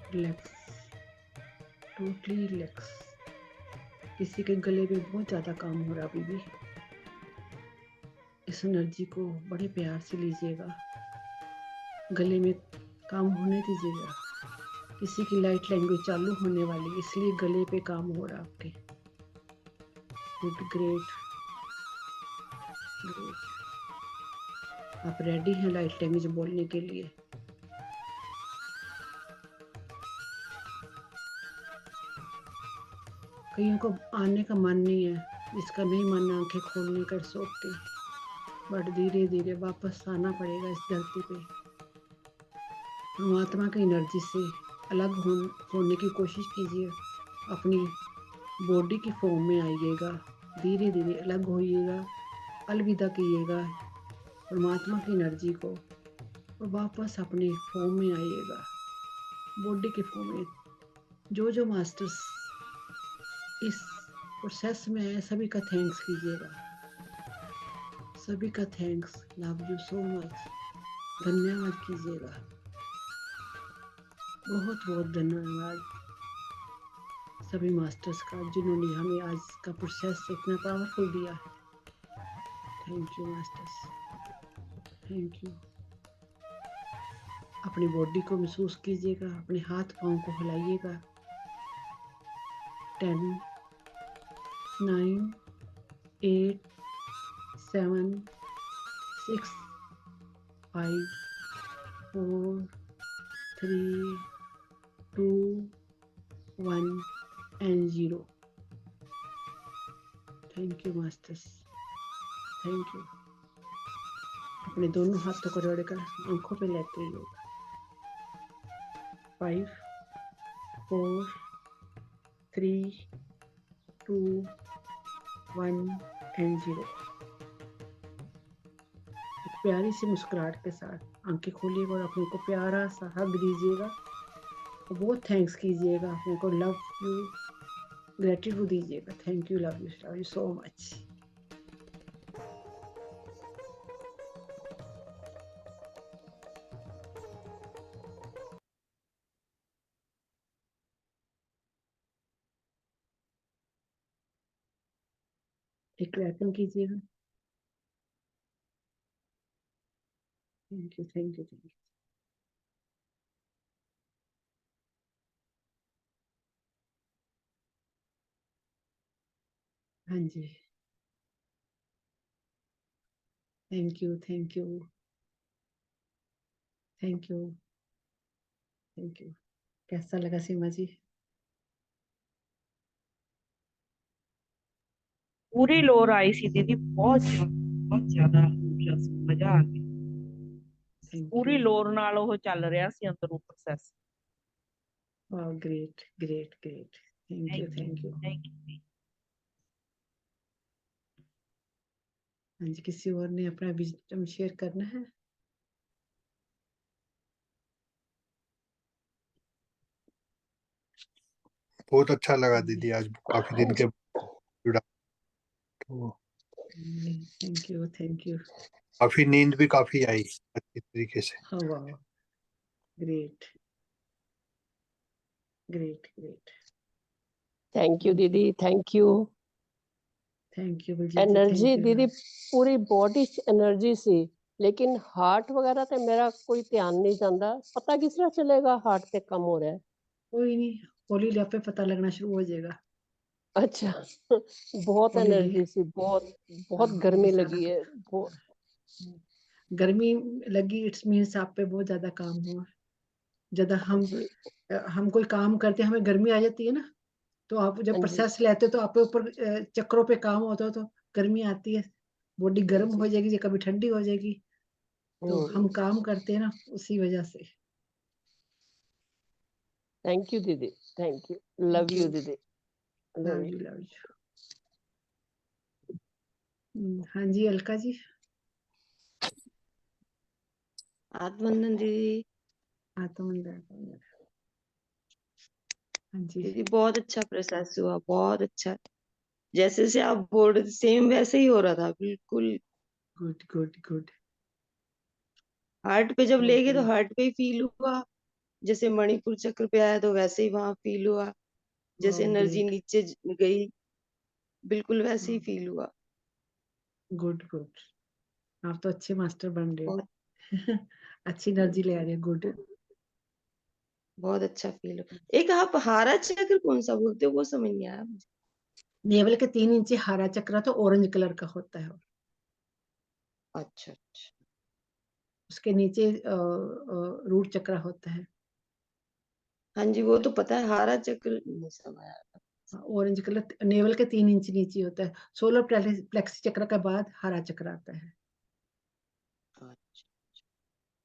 A: Relax, totally relax. किसी के गले में बहुत ज्यादा काम हो रहा अभी भी, इस एनर्जी को बड़े प्यार से लीजिएगा, गले में काम होने दीजिएगा। किसी की लाइट लैंग्वेज चालू होने वाली, इसलिए गले पे काम हो रहा आपके। Good, great great. आप रेडी हैं लाइट लैंग्वेज बोलने के लिए? कईयों को आने का मन नहीं है, जिसका नहीं मन आंखें खोलने का, सोते, बट धीरे धीरे वापस आना पड़ेगा इस धरती पे। परमात्मा की एनर्जी से अलग होने की कोशिश कीजिए, अपनी बॉडी की फॉर्म में आइएगा, धीरे धीरे अलग होइएगा, अलविदा कीजिएगा परमात्मा की एनर्जी को और वापस अपनी फॉर्म में आइएगा, बॉडी की फॉर्म में। जो जो मास्टर्स इस प्रोसेस में है, सभी का थैंक्स कीजिएगा, सभी का thanks, love you so much, धन्यवाद कीजिएगा, बहुत बहुत धन्यवाद सभी मास्टर्स का, जिन्होंने हमें आज का प्रोसेस इतना पावरफुल दिया है। Thank you masters, thank you. अपनी बॉडी को महसूस कीजिएगा, अपने हाथ पांव को हिलाइएगा। 10, 9, 8, 7, 6, 5, 4, 3, 2, 1 and 0। Thank you masters, thank you. अपने दोनों हाथों को जोड़कर आंखों पे लेते ही 5, 4, 3, 2, 1 and 0। एक प्यारी सी मुस्कुराहट के साथ आंखें खोलिएगा और अपने को प्यारा सा हग दीजिएगा और बहुत थैंक्स कीजिएगा, अपने को लव यू, ग्रेटिट्यूड दीजिएगा। Thank you, love you so much. एक वेलकम कीजिएगा। Thank you, thank you, thank you. हाँ जी, thank you, thank you, thank you, thank you. कैसा लगा सीमा जी?
C: पूरी लोर आई सी दीदी, बहुत ज्यादा मजा आ गया।
A: थैंक
C: पूरी
A: यू।
C: ਲੋਰ ਨਾਲ ਉਹ ਚੱਲ ਰਿਹਾ ਸੀ ਅੰਦਰੋਂ ਪ੍ਰੋਸੈਸ।
A: वाह, great great great. Thank you, thank you.
C: Thank you.
A: हाँ जी, किसी और ने अपना विजडम शेयर करना है?
D: बहुत अच्छा लगा दीदी, आज काफी दिन के जुड़ा, तो
A: थैंक यू, थैंक यू।
D: काफी नींद भी काफी आई अच्छी तरीके से।
A: हाँ, वाह, great great great.
B: Thank you दीदी, thank you.
A: Thank you Baljeet ji,
B: energy
A: thank you.
B: दीदी पूरी बॉडी एनर्जी सी, लेकिन हार्ट वगैरह ते मेरा कोई ध्यान नहीं जाता। पता किस तरह चलेगा हार्ट ते कम हो रहा है?
A: कोई नहीं, हौली हौली आपे पता लगना शुरू हो जाएगा।
B: अच्छा बहुत
A: हौली हौली।
B: एनर्जी सी, बहुत बहुत
A: हाँ,
B: गर्मी
A: सारा
B: लगी है बहुत।
A: गर्मी लगी, इट्स मीन्स आप पे बहुत ज्यादा काम हुआ। ज्यादा
B: जी
A: हम कोई काम करते हैं, हमें गर्मी आ जाती है ना, तो आप जब
B: हाँ जी
A: प्रोसेस लेते हो तो आपके ऊपर चक्रों पे काम होता है, तो गर्मी आती है, बॉडी गर्म
B: जी।
A: हो जाएगी या कभी ठंडी हो जाएगी, तो हम काम करते हैं ना, उसी वजह से।
B: थैंक यू दीदी, थैंक यू, लव यू दीदी,
A: love
B: love
A: you,
B: you.
A: Love you. हाँ जी, अलका जी।
E: आत्मवंदन दीदी।
A: आत्मवंदन। हाँ जी,
E: दीदी बहुत अच्छा प्रोसेस हुआ, बहुत अच्छा। जैसे जैसे आप बोल रहे थे सेम वैसे ही हो रहा था, बिल्कुल।
A: Good good good.
E: हार्ट पे जब ले गए तो
A: ग्रेट।
E: हार्ट पे ही फील हुआ, जैसे मणिपुर चक्र पे आया तो वैसे ही वहां फील हुआ, जैसे एनर्जी
A: ग्रेट।
E: नीचे गई, बिल्कुल वैसे ही फील हुआ।
A: Good good. आप तो अच्छे मास्टर बन रहे हो।
E: बहुत
A: अच्छी एनर्जी ले आ रही है, गुड।
E: बहुत अच्छा फील हो। एक आप हारा चक्र कौन सा बोलते हो, वो समझ नहीं आया मुझे।
A: नेवल के 3 इंची हरा चक्र तो ऑरेंज कलर का होता है,
E: अच्छा अच्छा।
A: उसके नीचे रूट चक्र होता है।
E: हाँ जी, वो तो पता है, हारा चक्र नहीं समझ आया।
A: ऑरेंज कलर नेवल के 3 इंच नीचे होता है। सोलर प्लेक्स चक्र के बाद हरा चक्र आता है।
E: अच्छा।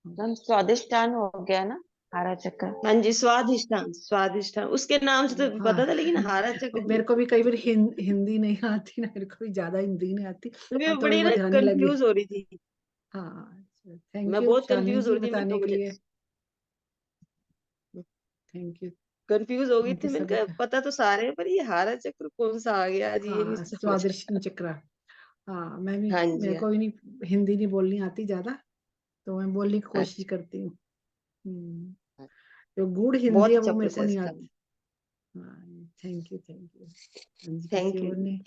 F: मैम स्वादिष्टान हो गया ना, हारा चक्र।
E: हाँ जी, स्वादिष्टान, स्वादिष्टान उसके नाम से तो
A: हाँ,
E: पता था, लेकिन हारा चक्र
A: मेरे को भी कई बार हिंदी नहीं आती ना, मेरे को भी ज्यादा हिंदी नहीं आती।
E: मैं
A: अब थोड़ी
E: बड़ी ना
A: बहुत आने लगी।
E: कंफ्यूज हो रही थी।
A: हाँ, थैंक
E: मैं
A: यू
E: बहुत
A: शालिनी
E: कंफ्यूज हो
A: जी
E: रही थी, मैं
A: बताने
E: तो
A: के
E: मुझे
A: लिए। थैंक
E: हो गई
A: थैंक
E: थी।
A: यू
E: मैंने
A: सभी
E: कहा
A: का।
E: पता तो सारे हैं, पर ये हारा चक्र कौन सा आ गया आज, ये नहीं
A: हाँ,
E: समझ
A: स्वादिष्ट
E: आया।
A: चक्र। हाँ, मैं भी,
E: हाँ जी
A: मेरे
E: हाँ।
A: को भी नहीं हिंदी नहीं बोलनी आती ज्यादा, तो मैं बोलने की कोशिश
E: अच्छा।
A: करती हूँ। जो गुड़ हिंदी
E: बहुत
A: है
E: अच्छा
A: वो मेरे को
E: प्रोसेस
A: नहीं
E: था।
A: आती। हाँ, थैंक यू थैंक यू। हाँ जी, किसी
E: थैंक यू।
A: और ने।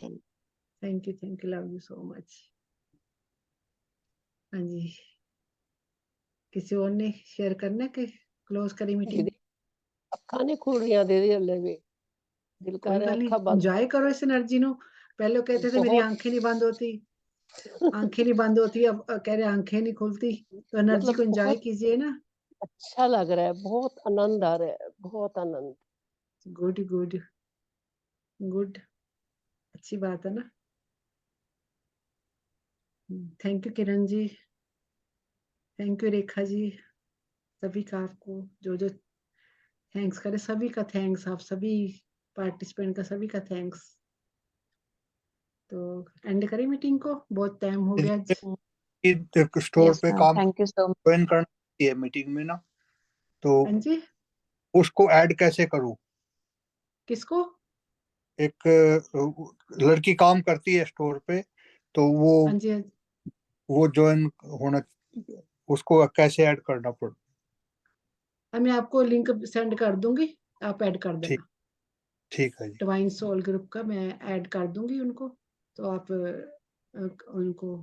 A: Thank you love you so much. हाँ जी, किसी और ने शेयर करना कि क्लोज करी मीटिंग?
B: दीदी अखा नहीं खुल रही दीदी, हले भी दिल कर
A: कोई
B: रहा
A: गल नहीं,
B: अखा बंद।
A: एंजॉय करो इस एनर्जी नो। पहले कहते थे मेरी
B: बहुत
A: आंखें नहीं बंद होती, आंखें नहीं बंद होती, अब कह रहे आंखें नहीं खुलती। तो एनर्जी
B: मतलब
A: को एंजॉय
B: बहुत
A: कीजिए ना।
B: अच्छा लग रहा है, बहुत आनंद आ रहा है, बहुत आनंद।
A: गुड गुड गुड, अच्छी बात है ना। Thank you Kiran ji, thank you Rekha ji, सभी का आपको जो जो थैंक्स करे, सभी का थैंक्स, आप सभी पार्टिसिपेंट का सभी का थैंक्स। तो एंड करें मीटिंग को, बहुत टाइम हो गया आज।
D: एक स्टोर
F: यस
D: पे
F: मैम,
D: काम
F: thank you so much.
D: Join करना है मीटिंग में ना, तो
A: हाँ जी,
D: उसको ऐड कैसे करूं?
A: किसको?
D: एक लड़की काम करती है स्टोर पे, तो
A: हाँ जी,
D: वो ज्वाइन होना, उसको कैसे ऐड करना पड़?
A: मैं आपको लिंक सेंड कर दूंगी, आप ऐड कर
D: ठीक
A: देना।
D: ठीक है जी।
A: डिवाइन सोल ग्रुप का मैं ऐड कर दूंगी उनको, तो आप उनको,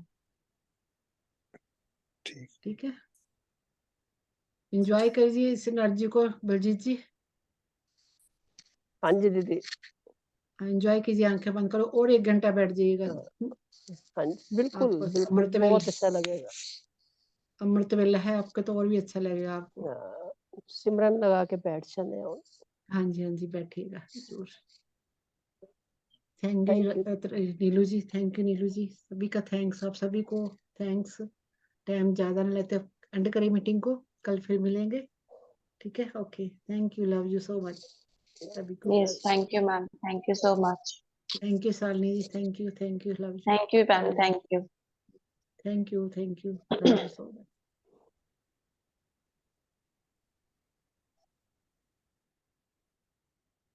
D: ठीक।
A: ठीक है। एंजॉय करिए इस एनर्जी को बलजीत जी,
B: हाँ जी दीदी।
A: एंजॉय कीजिए, आंखें बंद करो और 1 घंटा बैठ जाइएगा।
B: हाँ जी, बिल्कुल
A: आपको
B: बिल्कुल
A: अमृत वेला,
B: बहुत अच्छा लगेगा।
A: अमृत वेला है आपका, तो और भी अच्छा लगेगा आपको।
B: सिमरन लगा के बैठ चले।
A: हाँ जी बैठिएगा जरूर। Thank
B: thank you.
A: You Neelu ji, thank you Neelu ji, सभी का थैंक्स, आप सभी को थैंक्स। टाइम ज्यादा नहीं लेते, एंड करें मीटिंग को, कल फिर मिलेंगे, ठीक है। Okay, thank you, love you so much सभी को।
F: Yes thank you ma'am, thank you so much.
A: Thank you Shalini ji, thank you love you.
F: Thank you ma'am, thank you.
A: Thank you love you so much.